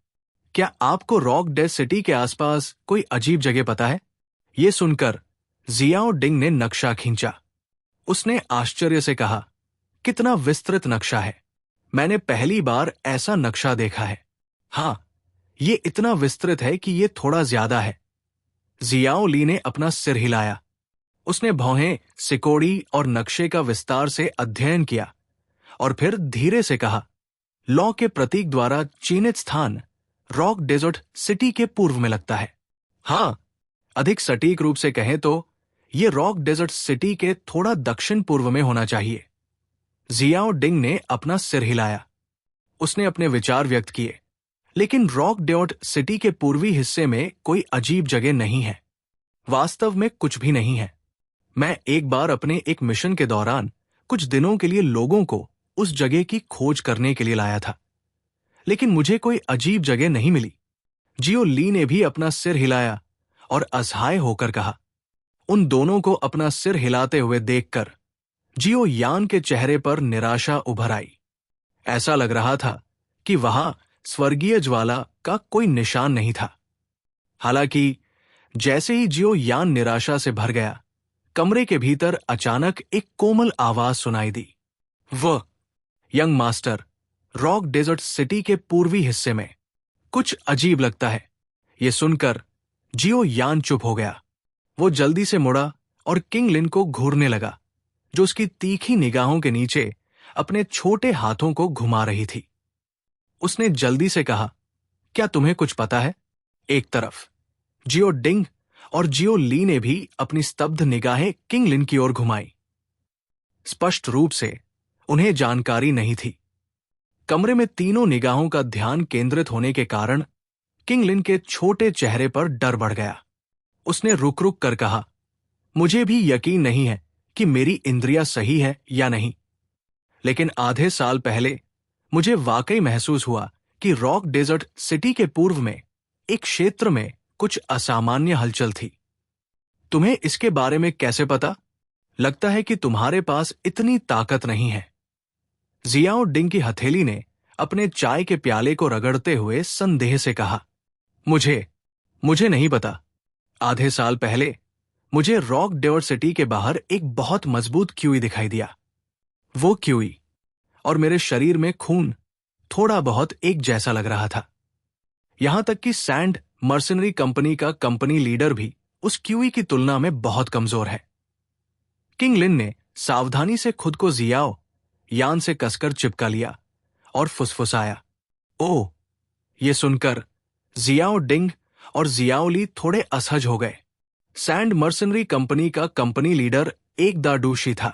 क्या आपको रॉक डेथ सिटी के आसपास कोई अजीब जगह पता है? यह सुनकर जियाओ डिंग ने नक्शा खींचा। उसने आश्चर्य से कहा, कितना विस्तृत नक्शा है। मैंने पहली बार ऐसा नक्शा देखा है। हाँ, ये इतना विस्तृत है कि ये थोड़ा ज्यादा है। जियाओ ली ने अपना सिर हिलाया। उसने भौहें सिकोड़ी और नक्शे का विस्तार से अध्ययन किया और फिर धीरे से कहा, लॉ के प्रतीक द्वारा चिन्हित स्थान रॉक डेजर्ट सिटी के पूर्व में लगता है। हाँ, अधिक सटीक रूप से कहें तो यह रॉक डेजर्ट सिटी के थोड़ा दक्षिण पूर्व में होना चाहिए। जियाओ डिंग ने अपना सिर हिलाया। उसने अपने विचार व्यक्त किए, लेकिन रॉक ड्योट सिटी के पूर्वी हिस्से में कोई अजीब जगह नहीं है। वास्तव में कुछ भी नहीं है। मैं एक बार अपने एक मिशन के दौरान कुछ दिनों के लिए लोगों को उस जगह की खोज करने के लिए लाया था, लेकिन मुझे कोई अजीब जगह नहीं मिली। जियो ली ने भी अपना सिर हिलाया और असहाय होकर कहा। उन दोनों को अपना सिर हिलाते हुए देखकर जियो यान के चेहरे पर निराशा उभर आई। ऐसा लग रहा था कि वहां स्वर्गीय ज्वाला का कोई निशान नहीं था। हालांकि जैसे ही जियो यान निराशा से भर गया, कमरे के भीतर अचानक एक कोमल आवाज सुनाई दी। वह young master, Rock Desert City के पूर्वी हिस्से में। कुछ अजीब लगता है। ये सुनकर जियो यान चुप हो गया। वो जल्दी से मुड़ा और किंग लिन को घूरने लगा, जो उसकी तीखी निगाहों के नीचे अपने छोटे हाथों को घुमा रही थी। उसने जल्दी से कहा, क्या तुम्हें कुछ पता है? एक तरफ जियो डिंग और जियो ली ने भी अपनी स्तब्ध निगाहें किंग लिन की ओर घुमाई। स्पष्ट रूप से उन्हें जानकारी नहीं थी। कमरे में तीनों निगाहों का ध्यान केंद्रित होने के कारण किंग लिन के छोटे चेहरे पर डर बढ़ गया। उसने रुक रुक कर कहा, मुझे भी यकीन नहीं है कि मेरी इंद्रियां सही है या नहीं, लेकिन आधे साल पहले मुझे वाकई महसूस हुआ कि रॉक डेजर्ट सिटी के पूर्व में एक क्षेत्र में कुछ असामान्य हलचल थी। तुम्हें इसके बारे में कैसे पता? लगता है कि तुम्हारे पास इतनी ताकत नहीं है। जियाओ डिंग की हथेली ने अपने चाय के प्याले को रगड़ते हुए संदेह से कहा, मुझे नहीं पता। आधे साल पहले मुझे रॉक डेजर्ट सिटी के बाहर एक बहुत मजबूत क्यूई दिखाई दिया। वो क्यूई और मेरे शरीर में खून थोड़ा बहुत एक जैसा लग रहा था। यहां तक कि सैंड मर्सनरी कंपनी का कंपनी लीडर भी उस क्यूई की तुलना में बहुत कमजोर है। किंग लिन ने सावधानी से खुद को जियाओ यान से कसकर चिपका लिया और फुसफुसाया, ओह। ये सुनकर जियाओ डिंग और जियाओ ली थोड़े असहज हो गए। सैंड मर्सनरी कंपनी का कंपनी लीडर एक दाडूशी था,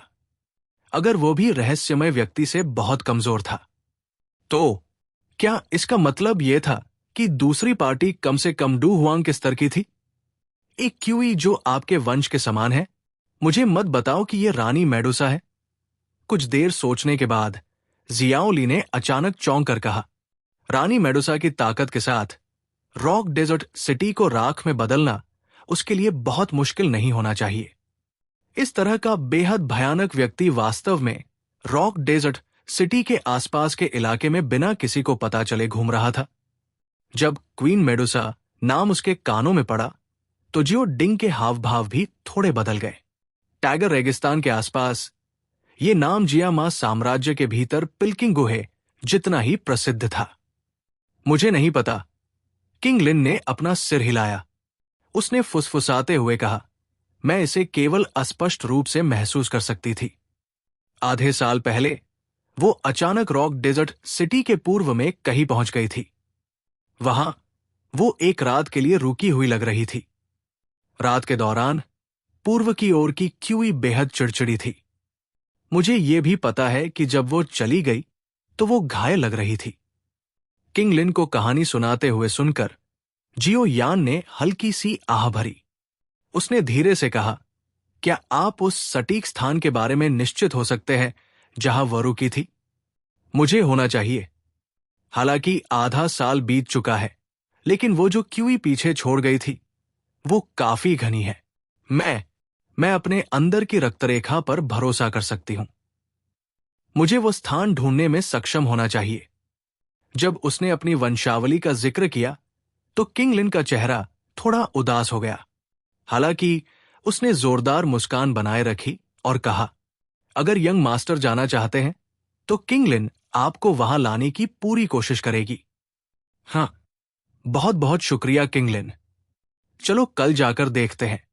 अगर वो भी रहस्यमय व्यक्ति से बहुत कमजोर था। तो क्या इसका मतलब यह था कि दूसरी पार्टी कम से कम डू हुआंग के स्तर की थी? एक क्यूई जो आपके वंश के समान है? मुझे मत बताओ कि यह रानी मेडुसा है। कुछ देर सोचने के बाद जियाओ ली ने अचानक चौंक कर कहा, रानी मेडुसा की ताकत के साथ रॉक डेजर्ट सिटी को राख में बदलना उसके लिए बहुत मुश्किल नहीं होना चाहिए। इस तरह का बेहद भयानक व्यक्ति वास्तव में रॉक डेजर्ट सिटी के आसपास के इलाके में बिना किसी को पता चले घूम रहा था। जब क्वीन मेडुसा नाम उसके कानों में पड़ा तो जियो डिंग के हाव भाव भी थोड़े बदल गए। टाइगर रेगिस्तान के आसपास ये नाम जियामा साम्राज्य के भीतर पिल्किंग गुहे जितना ही प्रसिद्ध था। मुझे नहीं पता। किंग लिन ने अपना सिर हिलाया। उसने फुसफुसाते हुए कहा, मैं इसे केवल अस्पष्ट रूप से महसूस कर सकती थी। आधे साल पहले वो अचानक रॉक डेजर्ट सिटी के पूर्व में कहीं पहुंच गई थी। वहां वो एक रात के लिए रुकी हुई लग रही थी। रात के दौरान पूर्व की ओर की क्यूई बेहद चिड़चिड़ी थी। मुझे यह भी पता है कि जब वो चली गई तो वो घायल लग रही थी। किंग लिन को कहानी सुनाते हुए सुनकर जियो यान ने हल्की सी आह भरी। उसने धीरे से कहा, क्या आप उस सटीक स्थान के बारे में निश्चित हो सकते हैं जहां वह रुकी थी? मुझे होना चाहिए। हालांकि आधा साल बीत चुका है, लेकिन वो जो क्यूई पीछे छोड़ गई थी वो काफी घनी है। मैं अपने अंदर की रक्तरेखा पर भरोसा कर सकती हूं। मुझे वो स्थान ढूंढने में सक्षम होना चाहिए। जब उसने अपनी वंशावली का जिक्र किया तो किंग लिन का चेहरा थोड़ा उदास हो गया। हालांकि उसने जोरदार मुस्कान बनाए रखी और कहा, अगर यंग मास्टर जाना चाहते हैं तो किंग लिन आपको वहां लाने की पूरी कोशिश करेगी। हां, बहुत बहुत शुक्रिया किंग लिन। चलो कल जाकर देखते हैं।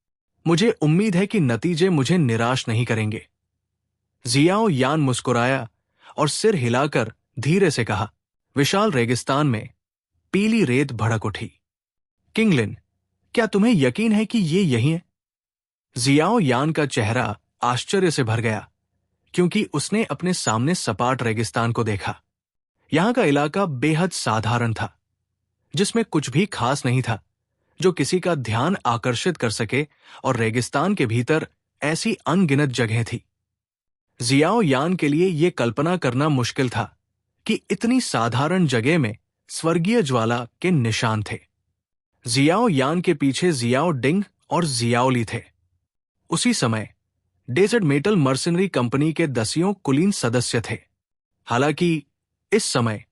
मुझे उम्मीद है कि नतीजे मुझे निराश नहीं करेंगे। जियाओ यान मुस्कुराया और सिर हिलाकर धीरे से कहा। विशाल रेगिस्तान में पीली रेत भड़क उठी। किंग लिन, क्या तुम्हें यकीन है कि ये यही है? जियाओ यान का चेहरा आश्चर्य से भर गया, क्योंकि उसने अपने सामने सपाट रेगिस्तान को देखा। यहां का इलाका बेहद साधारण था, जिसमें कुछ भी खास नहीं था जो किसी का ध्यान आकर्षित कर सके, और रेगिस्तान के भीतर ऐसी अनगिनत जगह थी। जियाओ यान के लिए यह कल्पना करना मुश्किल था कि इतनी साधारण जगह में स्वर्गीय ज्वाला के निशान थे। जियाओ यान के पीछे जियाओ डिंग और जियाओ ली थे। उसी समय डेजर्ट मेटल मर्सनरी कंपनी के 10 कुलीन सदस्य थे। हालांकि इस समय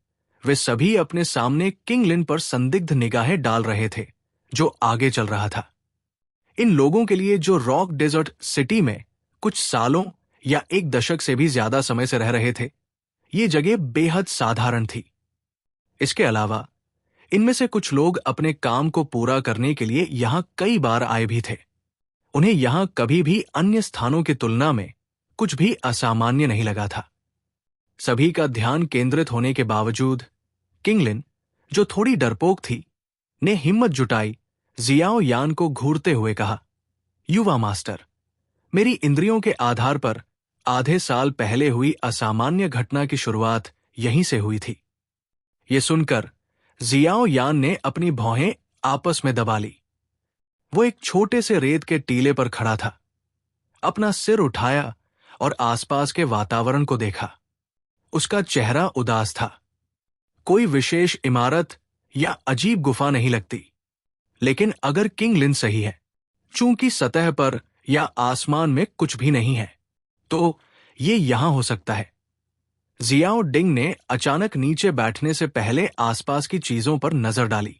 वे सभी अपने सामने किंग लिन पर संदिग्ध निगाहें डाल रहे थे, जो आगे चल रहा था। इन लोगों के लिए जो रॉक डेजर्ट सिटी में कुछ सालों या एक दशक से भी ज्यादा समय से रह रहे थे, ये जगह बेहद साधारण थी। इसके अलावा इनमें से कुछ लोग अपने काम को पूरा करने के लिए यहां कई बार आए भी थे। उन्हें यहां कभी भी अन्य स्थानों की तुलना में कुछ भी असामान्य नहीं लगा था। सभी का ध्यान केंद्रित होने के बावजूद किंगलिन, जो थोड़ी डरपोक थी, ने हिम्मत जुटाई जियाओ यान को घूरते हुए कहा, युवा मास्टर, मेरी इंद्रियों के आधार पर आधे साल पहले हुई असामान्य घटना की शुरुआत यहीं से हुई थी। यह सुनकर जियाओ यान ने अपनी भौहें आपस में दबा ली। वो एक छोटे से रेत के टीले पर खड़ा था, अपना सिर उठाया और आसपास के वातावरण को देखा। उसका चेहरा उदास था। कोई विशेष इमारत या अजीब गुफा नहीं लगती, लेकिन अगर किंगलिन सही है, चूंकि सतह पर या आसमान में कुछ भी नहीं है, तो ये यहां हो सकता है। जियाओ डिंग ने अचानक नीचे बैठने से पहले आसपास की चीजों पर नजर डाली।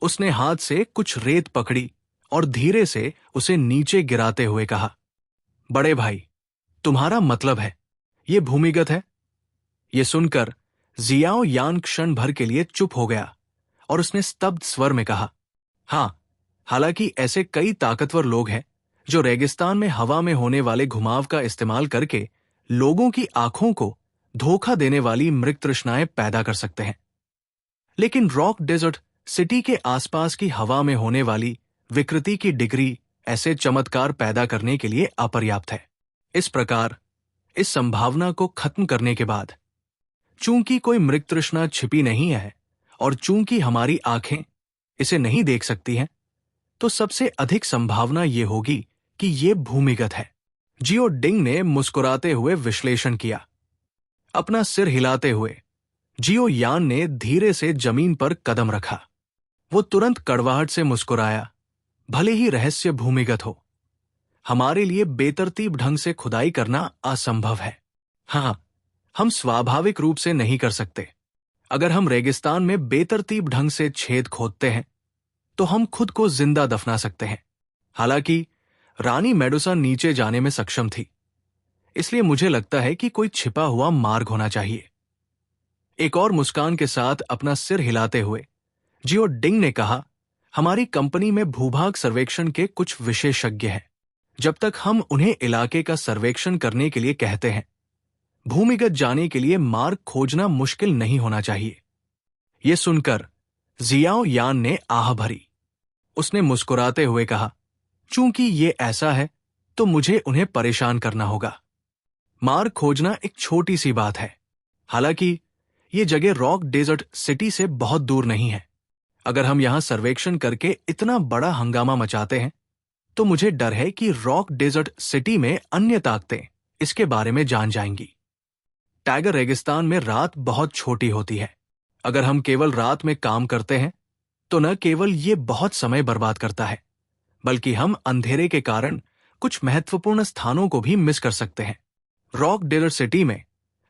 उसने हाथ से कुछ रेत पकड़ी और धीरे से उसे नीचे गिराते हुए कहा, बड़े भाई, तुम्हारा मतलब है ये भूमिगत है? ये सुनकर जियाओ यान क्षण भर के लिए चुप हो गया और उसने स्तब्ध स्वर में कहा, हां, हालांकि ऐसे कई ताकतवर लोग हैं जो रेगिस्तान में हवा में होने वाले घुमाव का इस्तेमाल करके लोगों की आंखों को धोखा देने वाली मृग तृष्णाएं पैदा कर सकते हैं, लेकिन रॉक डेजर्ट सिटी के आसपास की हवा में होने वाली विकृति की डिग्री ऐसे चमत्कार पैदा करने के लिए अपर्याप्त है। इस प्रकार इस संभावना को खत्म करने के बाद, चूंकि कोई मृग तृष्णा छिपी नहीं है और चूंकि हमारी आंखें इसे नहीं देख सकती हैं, तो सबसे अधिक संभावना यह होगी कि यह भूमिगत है। जियो डिंग ने मुस्कुराते हुए विश्लेषण किया। अपना सिर हिलाते हुए जियो यान ने धीरे से जमीन पर कदम रखा। वो तुरंत कड़वाहट से मुस्कुराया, भले ही रहस्य भूमिगत हो, हमारे लिए बेतरतीब ढंग से खुदाई करना असंभव है। हां, हम स्वाभाविक रूप से नहीं कर सकते। अगर हम रेगिस्तान में बेतरतीब ढंग से छेद खोदते हैं, तो हम खुद को जिंदा दफना सकते हैं। हालांकि रानी मेडुसा नीचे जाने में सक्षम थी, इसलिए मुझे लगता है कि कोई छिपा हुआ मार्ग होना चाहिए। एक और मुस्कान के साथ अपना सिर हिलाते हुए जियो डिंग ने कहा, हमारी कंपनी में भूभाग सर्वेक्षण के कुछ विशेषज्ञ हैं। जब तक हम उन्हें इलाके का सर्वेक्षण करने के लिए कहते हैं, भूमिगत जाने के लिए मार्ग खोजना मुश्किल नहीं होना चाहिए। यह सुनकर जियाओ यान ने आह भरी। उसने मुस्कुराते हुए कहा, चूंकि ये ऐसा है तो मुझे उन्हें परेशान करना होगा। मार्ग खोजना एक छोटी सी बात है। हालांकि ये जगह रॉक डेजर्ट सिटी से बहुत दूर नहीं है। अगर हम यहां सर्वेक्षण करके इतना बड़ा हंगामा मचाते हैं, तो मुझे डर है कि रॉक डेजर्ट सिटी में अन्य ताकतें इसके बारे में जान जाएंगी। टाइगर रेगिस्तान में रात बहुत छोटी होती है। अगर हम केवल रात में काम करते हैं, तो न केवल ये बहुत समय बर्बाद करता है, बल्कि हम अंधेरे के कारण कुछ महत्वपूर्ण स्थानों को भी मिस कर सकते हैं। रॉक डेजर्ट सिटी में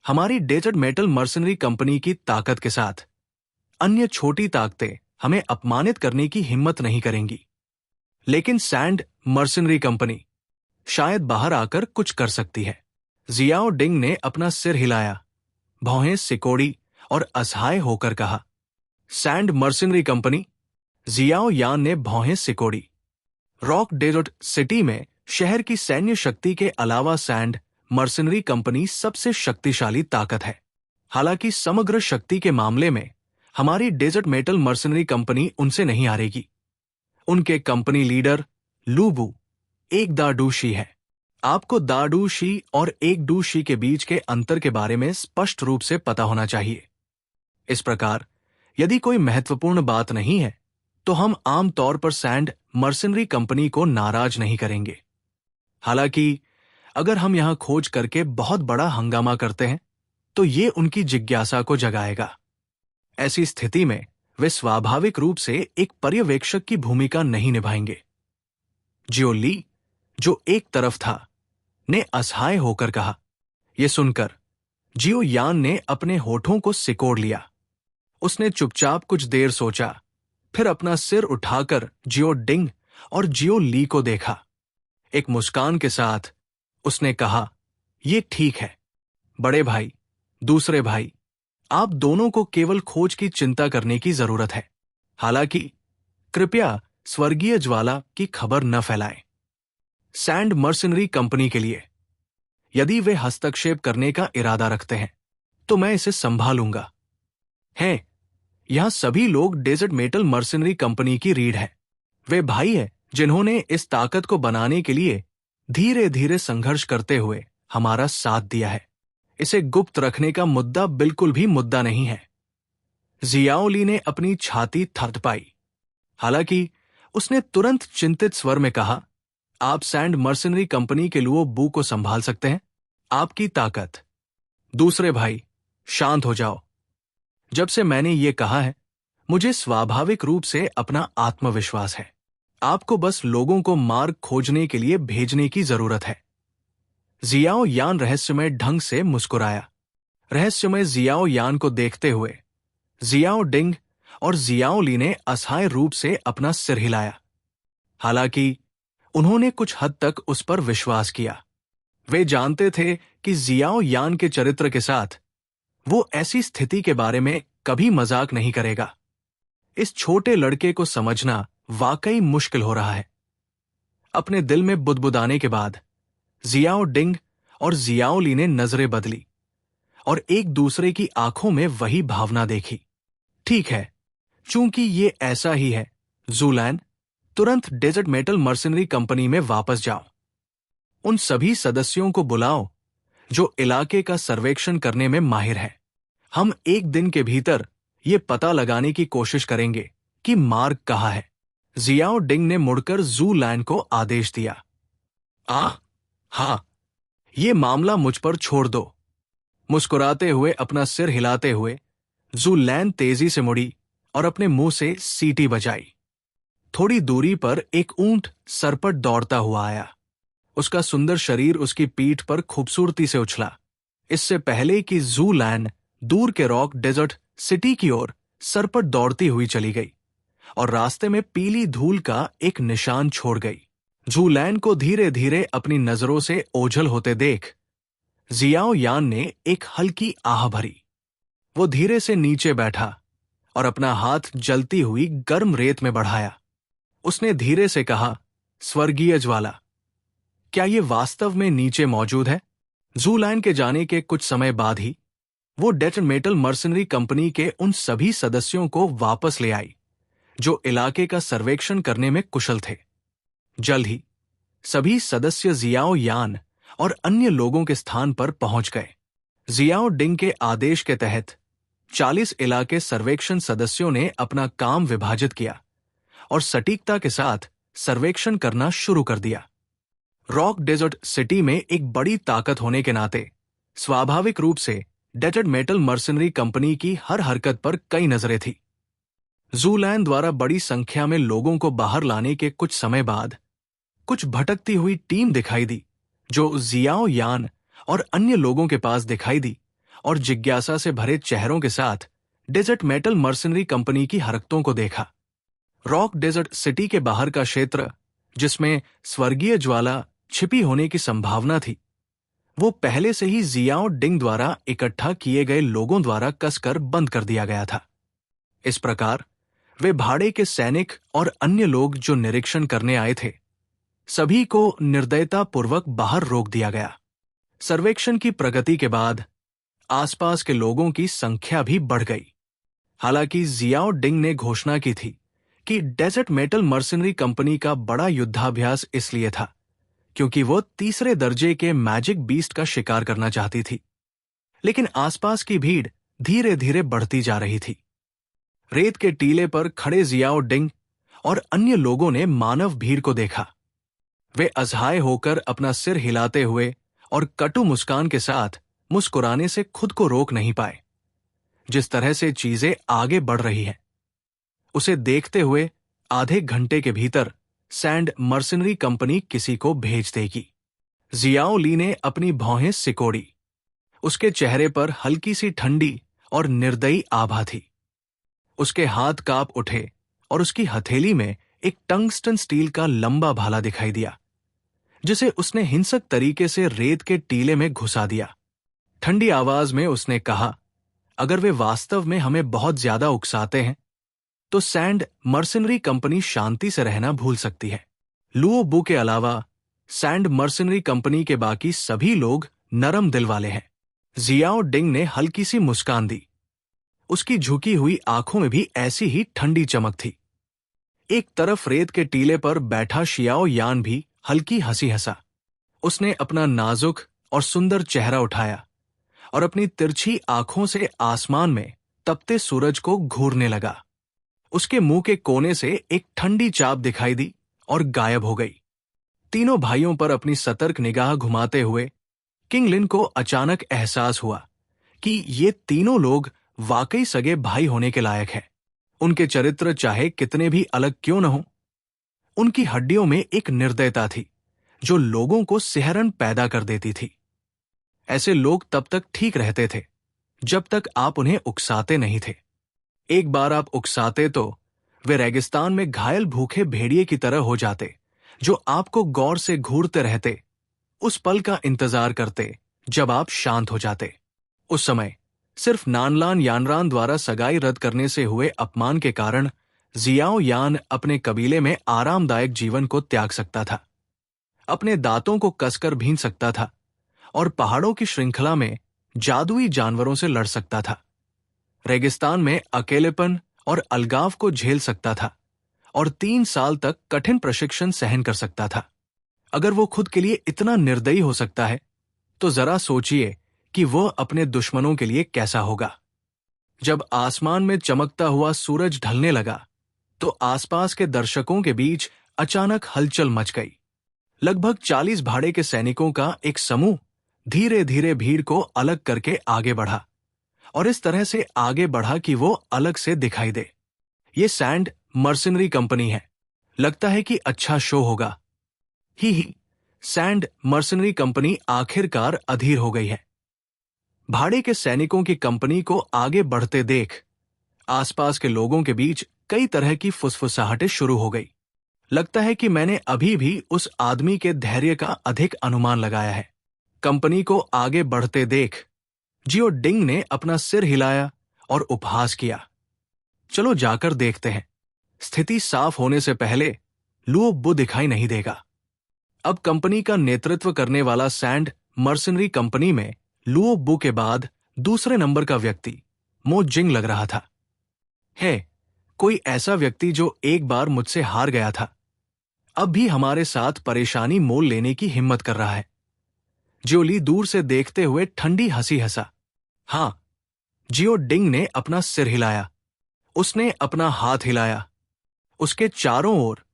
हमारी डेजर्ट मेटल मर्सनरी कंपनी की ताकत के साथ अन्य छोटी ताकतें हमें अपमानित करने की हिम्मत नहीं करेंगी, लेकिन सैंड मर्सनरी कंपनी शायद बाहर आकर कुछ कर सकती है। जियाओ डिंग ने अपना सिर हिलाया, भौहें सिकोड़ी और असहाय होकर कहा, सैंड मर्सनरी कंपनी? जियाओ यान ने भौहें सिकोड़ी। रॉक डेजर्ट सिटी में शहर की सैन्य शक्ति के अलावा सैंड मर्सनरी कंपनी सबसे शक्तिशाली ताकत है। हालांकि समग्र शक्ति के मामले में हमारी डेजर्ट मेटल मर्सनरी कंपनी उनसे नहीं हारेगी। उनके कंपनी लीडर लूबू एक दाडूशी है। आपको दाडूशी और एक डूशी के बीच के अंतर के बारे में स्पष्ट रूप से पता होना चाहिए। इस प्रकार यदि कोई महत्वपूर्ण बात नहीं है, तो हम आम तौर पर सैंड मर्सनरी कंपनी को नाराज नहीं करेंगे। हालांकि अगर हम यहां खोज करके बहुत बड़ा हंगामा करते हैं, तो ये उनकी जिज्ञासा को जगाएगा। ऐसी स्थिति में वे स्वाभाविक रूप से एक पर्यवेक्षक की भूमिका नहीं निभाएंगे। जियो ली, जो एक तरफ था, ने असहाय होकर कहा। यह सुनकर जियो यान ने अपने होठों को सिकोड़ लिया। उसने चुपचाप कुछ देर सोचा, फिर अपना सिर उठाकर जियो डिंग और जियो ली को देखा। एक मुस्कान के साथ उसने कहा, यह ठीक है बड़े भाई, दूसरे भाई, आप दोनों को केवल खोज की चिंता करने की जरूरत है। हालांकि कृपया स्वर्गीय ज्वाला की खबर न फैलाएं। सैंड मर्सनरी कंपनी के लिए, यदि वे हस्तक्षेप करने का इरादा रखते हैं तो मैं इसे संभालूंगा। हैं, यहां सभी लोग डेजर्ट मेटल मर्सनरी कंपनी की रीढ़ है। वे भाई हैं जिन्होंने इस ताकत को बनाने के लिए धीरे धीरे संघर्ष करते हुए हमारा साथ दिया है। इसे गुप्त रखने का मुद्दा बिल्कुल भी मुद्दा नहीं है। जियाओली ने अपनी छाती थपथपाई। हालांकि उसने तुरंत चिंतित स्वर में कहा, आप सैंड मर्सनरी कंपनी के लुओ बू को संभाल सकते हैं। आपकी ताकत। दूसरे भाई, शांत हो जाओ। जब से मैंने ये कहा है, मुझे स्वाभाविक रूप से अपना आत्मविश्वास है। आपको बस लोगों को मार्ग खोजने के लिए भेजने की जरूरत है। जियाओ यान रहस्यमय ढंग से मुस्कुराया। रहस्यमय जियाओ यान को देखते हुए जियाओ डिंग और जियाओ ली ने असहाय रूप से अपना सिर हिलाया। हालांकि उन्होंने कुछ हद तक उस पर विश्वास किया। वे जानते थे कि जियाओ यान के चरित्र के साथ वो ऐसी स्थिति के बारे में कभी मजाक नहीं करेगा। इस छोटे लड़के को समझना वाकई मुश्किल हो रहा है। अपने दिल में बुदबुदाने के बाद जियाओ डिंग और जियाओ ली ने नजरें बदली और एक दूसरे की आंखों में वही भावना देखी। ठीक है, चूंकि ये ऐसा ही है, जूलैन, तुरंत डेजर्ट मेटल मर्सनरी कंपनी में वापस जाओ। उन सभी सदस्यों को बुलाओ जो इलाके का सर्वेक्षण करने में माहिर है। हम एक दिन के भीतर ये पता लगाने की कोशिश करेंगे कि मार्ग कहाँ है। जियाओ डिंग ने मुड़कर जूलैन को आदेश दिया। हाँ, ये मामला मुझ पर छोड़ दो। मुस्कुराते हुए अपना सिर हिलाते हुए जूलैन तेजी से मुड़ी और अपने मुंह से सीटी बजाई। थोड़ी दूरी पर एक ऊंट सरपट दौड़ता हुआ आया। उसका सुंदर शरीर उसकी पीठ पर खूबसूरती से उछला। इससे पहले कि जूलैन दूर के रॉक डेजर्ट सिटी की ओर सरपट दौड़ती हुई चली गई और रास्ते में पीली धूल का एक निशान छोड़ गई। जूलैन को धीरे धीरे अपनी नजरों से ओझल होते देख जियाओ यान ने एक हल्की आह भरी। वो धीरे से नीचे बैठा और अपना हाथ जलती हुई गर्म रेत में बढ़ाया। उसने धीरे से कहा, स्वर्गीय ज्वाला, क्या ये वास्तव में नीचे मौजूद है? जूलैन के जाने के कुछ समय बाद ही वो डेजर्ट मेटल मर्सनरी कंपनी के उन सभी सदस्यों को वापस ले आई जो इलाके का सर्वेक्षण करने में कुशल थे। जल्द ही सभी सदस्य जियाओ यान और अन्य लोगों के स्थान पर पहुंच गए। जियाओ डिंग के आदेश के तहत 40 इलाके सर्वेक्षण सदस्यों ने अपना काम विभाजित किया और सटीकता के साथ सर्वेक्षण करना शुरू कर दिया। रॉक डेजर्ट सिटी में एक बड़ी ताकत होने के नाते स्वाभाविक रूप से डेजर्ट मेटल मर्सनरी कंपनी की हर हरकत पर कई नजरें थी। जूलैन द्वारा बड़ी संख्या में लोगों को बाहर लाने के कुछ समय बाद कुछ भटकती हुई टीम दिखाई दी जो जियाओ यान और अन्य लोगों के पास दिखाई दी और जिज्ञासा से भरे चेहरों के साथ डेजर्ट मेटल मर्सनरी कंपनी की हरकतों को देखा। रॉक डेजर्ट सिटी के बाहर का क्षेत्र, जिसमें स्वर्गीय ज्वाला छिपी होने की संभावना थी, वो पहले से ही जियाओ डिंग द्वारा इकट्ठा किए गए लोगों द्वारा कसकर बंद कर दिया गया था। इस प्रकार वे भाड़े के सैनिक और अन्य लोग जो निरीक्षण करने आए थे, सभी को निर्दयतापूर्वक बाहर रोक दिया गया। सर्वेक्षण की प्रगति के बाद आसपास के लोगों की संख्या भी बढ़ गई। हालांकि जियाओ डिंग ने घोषणा की थी कि डेजर्ट मेटल मर्सनरी कंपनी का बड़ा युद्धाभ्यास इसलिए था क्योंकि वो तीसरे दर्जे के मैजिक बीस्ट का शिकार करना चाहती थी। लेकिन आसपास की भीड़ धीरे धीरे बढ़ती जा रही थी। रेत के टीले पर खड़े जियाओ डिंग और अन्य लोगों ने मानव भीड़ को देखा। वे असहाय होकर अपना सिर हिलाते हुए और कटु मुस्कान के साथ मुस्कुराने से खुद को रोक नहीं पाए। जिस तरह से चीजें आगे बढ़ रही हैं, उसे देखते हुए आधे घंटे के भीतर सैंड मर्सनरी कंपनी किसी को भेज देगी। जियाओ ली ने अपनी भौहें सिकोड़ी। उसके चेहरे पर हल्की सी ठंडी और निर्दयी आभा थी। उसके हाथ कांप उठे और उसकी हथेली में एक टंगस्टन स्टील का लंबा भाला दिखाई दिया जिसे उसने हिंसक तरीके से रेत के टीले में घुसा दिया। ठंडी आवाज में उसने कहा, अगर वे वास्तव में हमें बहुत ज्यादा उकसाते हैं तो सैंड मर्सिनरी कंपनी शांति से रहना भूल सकती है। लुओ बू के अलावा सैंड मर्सिनरी कंपनी के बाकी सभी लोग नरम दिल वाले हैं। जियाओ डिंग ने हल्की सी मुस्कान दी। उसकी झुकी हुई आंखों में भी ऐसी ही ठंडी चमक थी। एक तरफ रेत के टीले पर बैठा शियाओ यान भी हल्की हंसी हंसा। उसने अपना नाजुक और सुंदर चेहरा उठाया और अपनी तिरछी आंखों से आसमान में तपते सूरज को घूरने लगा। उसके मुंह के कोने से एक ठंडी चाप दिखाई दी और गायब हो गई। तीनों भाइयों पर अपनी सतर्क निगाह घुमाते हुए किंग लिन को अचानक एहसास हुआ कि ये तीनों लोग वाकई सगे भाई होने के लायक हैं। उनके चरित्र चाहे कितने भी अलग क्यों न हो, उनकी हड्डियों में एक निर्दयता थी जो लोगों को सिहरन पैदा कर देती थी। ऐसे लोग तब तक ठीक रहते थे जब तक आप उन्हें उकसाते नहीं थे। एक बार आप उकसाते तो वे रेगिस्तान में घायल भूखे भेड़िए की तरह हो जाते जो आपको गौर से घूरते रहते, उस पल का इंतजार करते जब आप शांत हो जाते। उस समय सिर्फ नानलान यानरान द्वारा सगाई रद्द करने से हुए अपमान के कारण जियाओ यान अपने कबीले में आरामदायक जीवन को त्याग सकता था, अपने दांतों को कसकर भींच सकता था और पहाड़ों की श्रृंखला में जादुई जानवरों से लड़ सकता था। रेगिस्तान में अकेलेपन और अलगाव को झेल सकता था और 3 साल तक कठिन प्रशिक्षण सहन कर सकता था। अगर वो खुद के लिए इतना निर्दयी हो सकता है तो जरा सोचिए कि वह अपने दुश्मनों के लिए कैसा होगा। जब आसमान में चमकता हुआ सूरज ढलने लगा तो आसपास के दर्शकों के बीच अचानक हलचल मच गई। लगभग 40 भाड़े के सैनिकों का एक समूह धीरे धीरे भीड़ को अलग करके आगे बढ़ा और इस तरह से आगे बढ़ा कि वो अलग से दिखाई दे। ये सैंड मर्सिनरी कंपनी है। लगता है कि अच्छा शो होगा। ही सैंड मर्सिनरी कंपनी आखिरकार अधीर हो गई है। भाड़े के सैनिकों की कंपनी को आगे बढ़ते देख आसपास के लोगों के बीच कई तरह की फुसफुसाहटें शुरू हो गई। लगता है कि मैंने अभी भी उस आदमी के धैर्य का अधिक अनुमान लगाया है। कंपनी को आगे बढ़ते देख जियो डिंग ने अपना सिर हिलाया और उपहास किया। चलो जाकर देखते हैं। स्थिति साफ होने से पहले लुओ बु दिखाई नहीं देगा। अब कंपनी का नेतृत्व करने वाला सैंड मर्सिनरी कंपनी में लुओ बु के बाद दूसरे नंबर का व्यक्ति मो जिंग लग रहा था। है कोई ऐसा व्यक्ति जो एक बार मुझसे हार गया था, अब भी हमारे साथ परेशानी मोल लेने की हिम्मत कर रहा है। जियोली दूर से देखते हुए ठंडी हंसी हंसा। हां, जियो डिंग ने अपना सिर हिलाया। उसने अपना हाथ हिलाया। उसके चारों ओर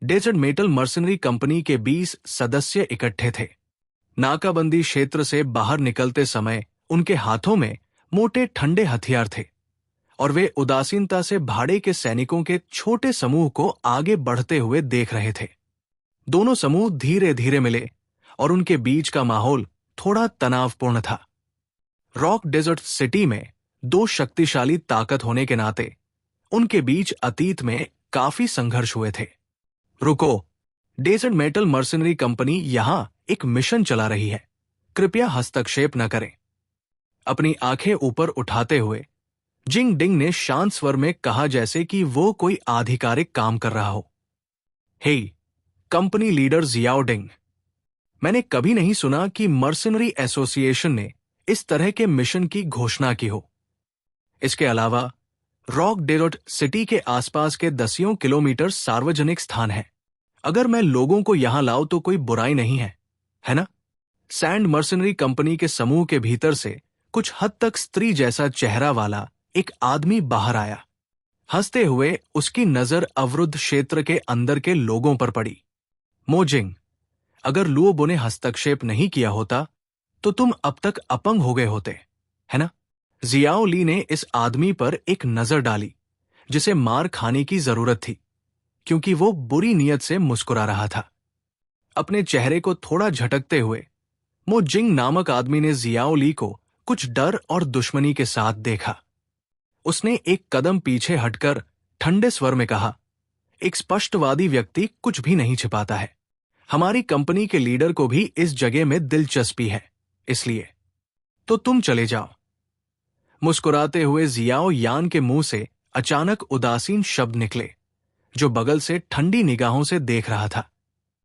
डेजर्ट मेटल मर्सिनरी कंपनी के 20 सदस्य इकट्ठे थे। नाकाबंदी क्षेत्र से बाहर निकलते समय उनके हाथों में मोटे ठंडे हथियार थे और वे उदासीनता से भाड़े के सैनिकों के छोटे समूह को आगे बढ़ते हुए देख रहे थे। दोनों समूह धीरे धीरे मिले और उनके बीच का माहौल थोड़ा तनावपूर्ण था। रॉक डेजर्ट सिटी में 2 शक्तिशाली ताकत होने के नाते उनके बीच अतीत में काफी संघर्ष हुए थे। रुको, डेजर्ट मेटल मर्सिनरी कंपनी यहां एक मिशन चला रही है, कृपया हस्तक्षेप न करें। अपनी आंखें ऊपर उठाते हुए जिंग डिंग ने शांत स्वर में कहा, जैसे कि वो कोई आधिकारिक काम कर रहा हो। हे कंपनी लीडर जियाओ डिंग, मैंने कभी नहीं सुना कि मर्सिनरी एसोसिएशन ने इस तरह के मिशन की घोषणा की हो। इसके अलावा रॉक डेजर्ट सिटी के आसपास के दसियों किलोमीटर सार्वजनिक स्थान है। अगर मैं लोगों को यहां लाऊं तो कोई बुराई नहीं है, है ना? सैंड मर्सिनरी कंपनी के समूह के भीतर से कुछ हद तक स्त्री जैसा चेहरा वाला एक आदमी बाहर आया। हंसते हुए उसकी नजर अवरुद्ध क्षेत्र के अंदर के लोगों पर पड़ी। मोजिंग, अगर लुओबो ने हस्तक्षेप नहीं किया होता तो तुम अब तक अपंग हो गए होते, है ना? जियाओ ली ने इस आदमी पर एक नजर डाली जिसे मार खाने की जरूरत थी, क्योंकि वो बुरी नीयत से मुस्कुरा रहा था। अपने चेहरे को थोड़ा झटकते हुए मो जिंग नामक आदमी ने जियाओ ली को कुछ डर और दुश्मनी के साथ देखा। उसने एक कदम पीछे हटकर ठंडे स्वर में कहा, एक स्पष्टवादी व्यक्ति कुछ भी नहीं छिपाता है। हमारी कंपनी के लीडर को भी इस जगह में दिलचस्पी है, इसलिए तो तुम चले जाओ। मुस्कुराते हुए जियाओ यान के मुंह से अचानक उदासीन शब्द निकले, जो बगल से ठंडी निगाहों से देख रहा था।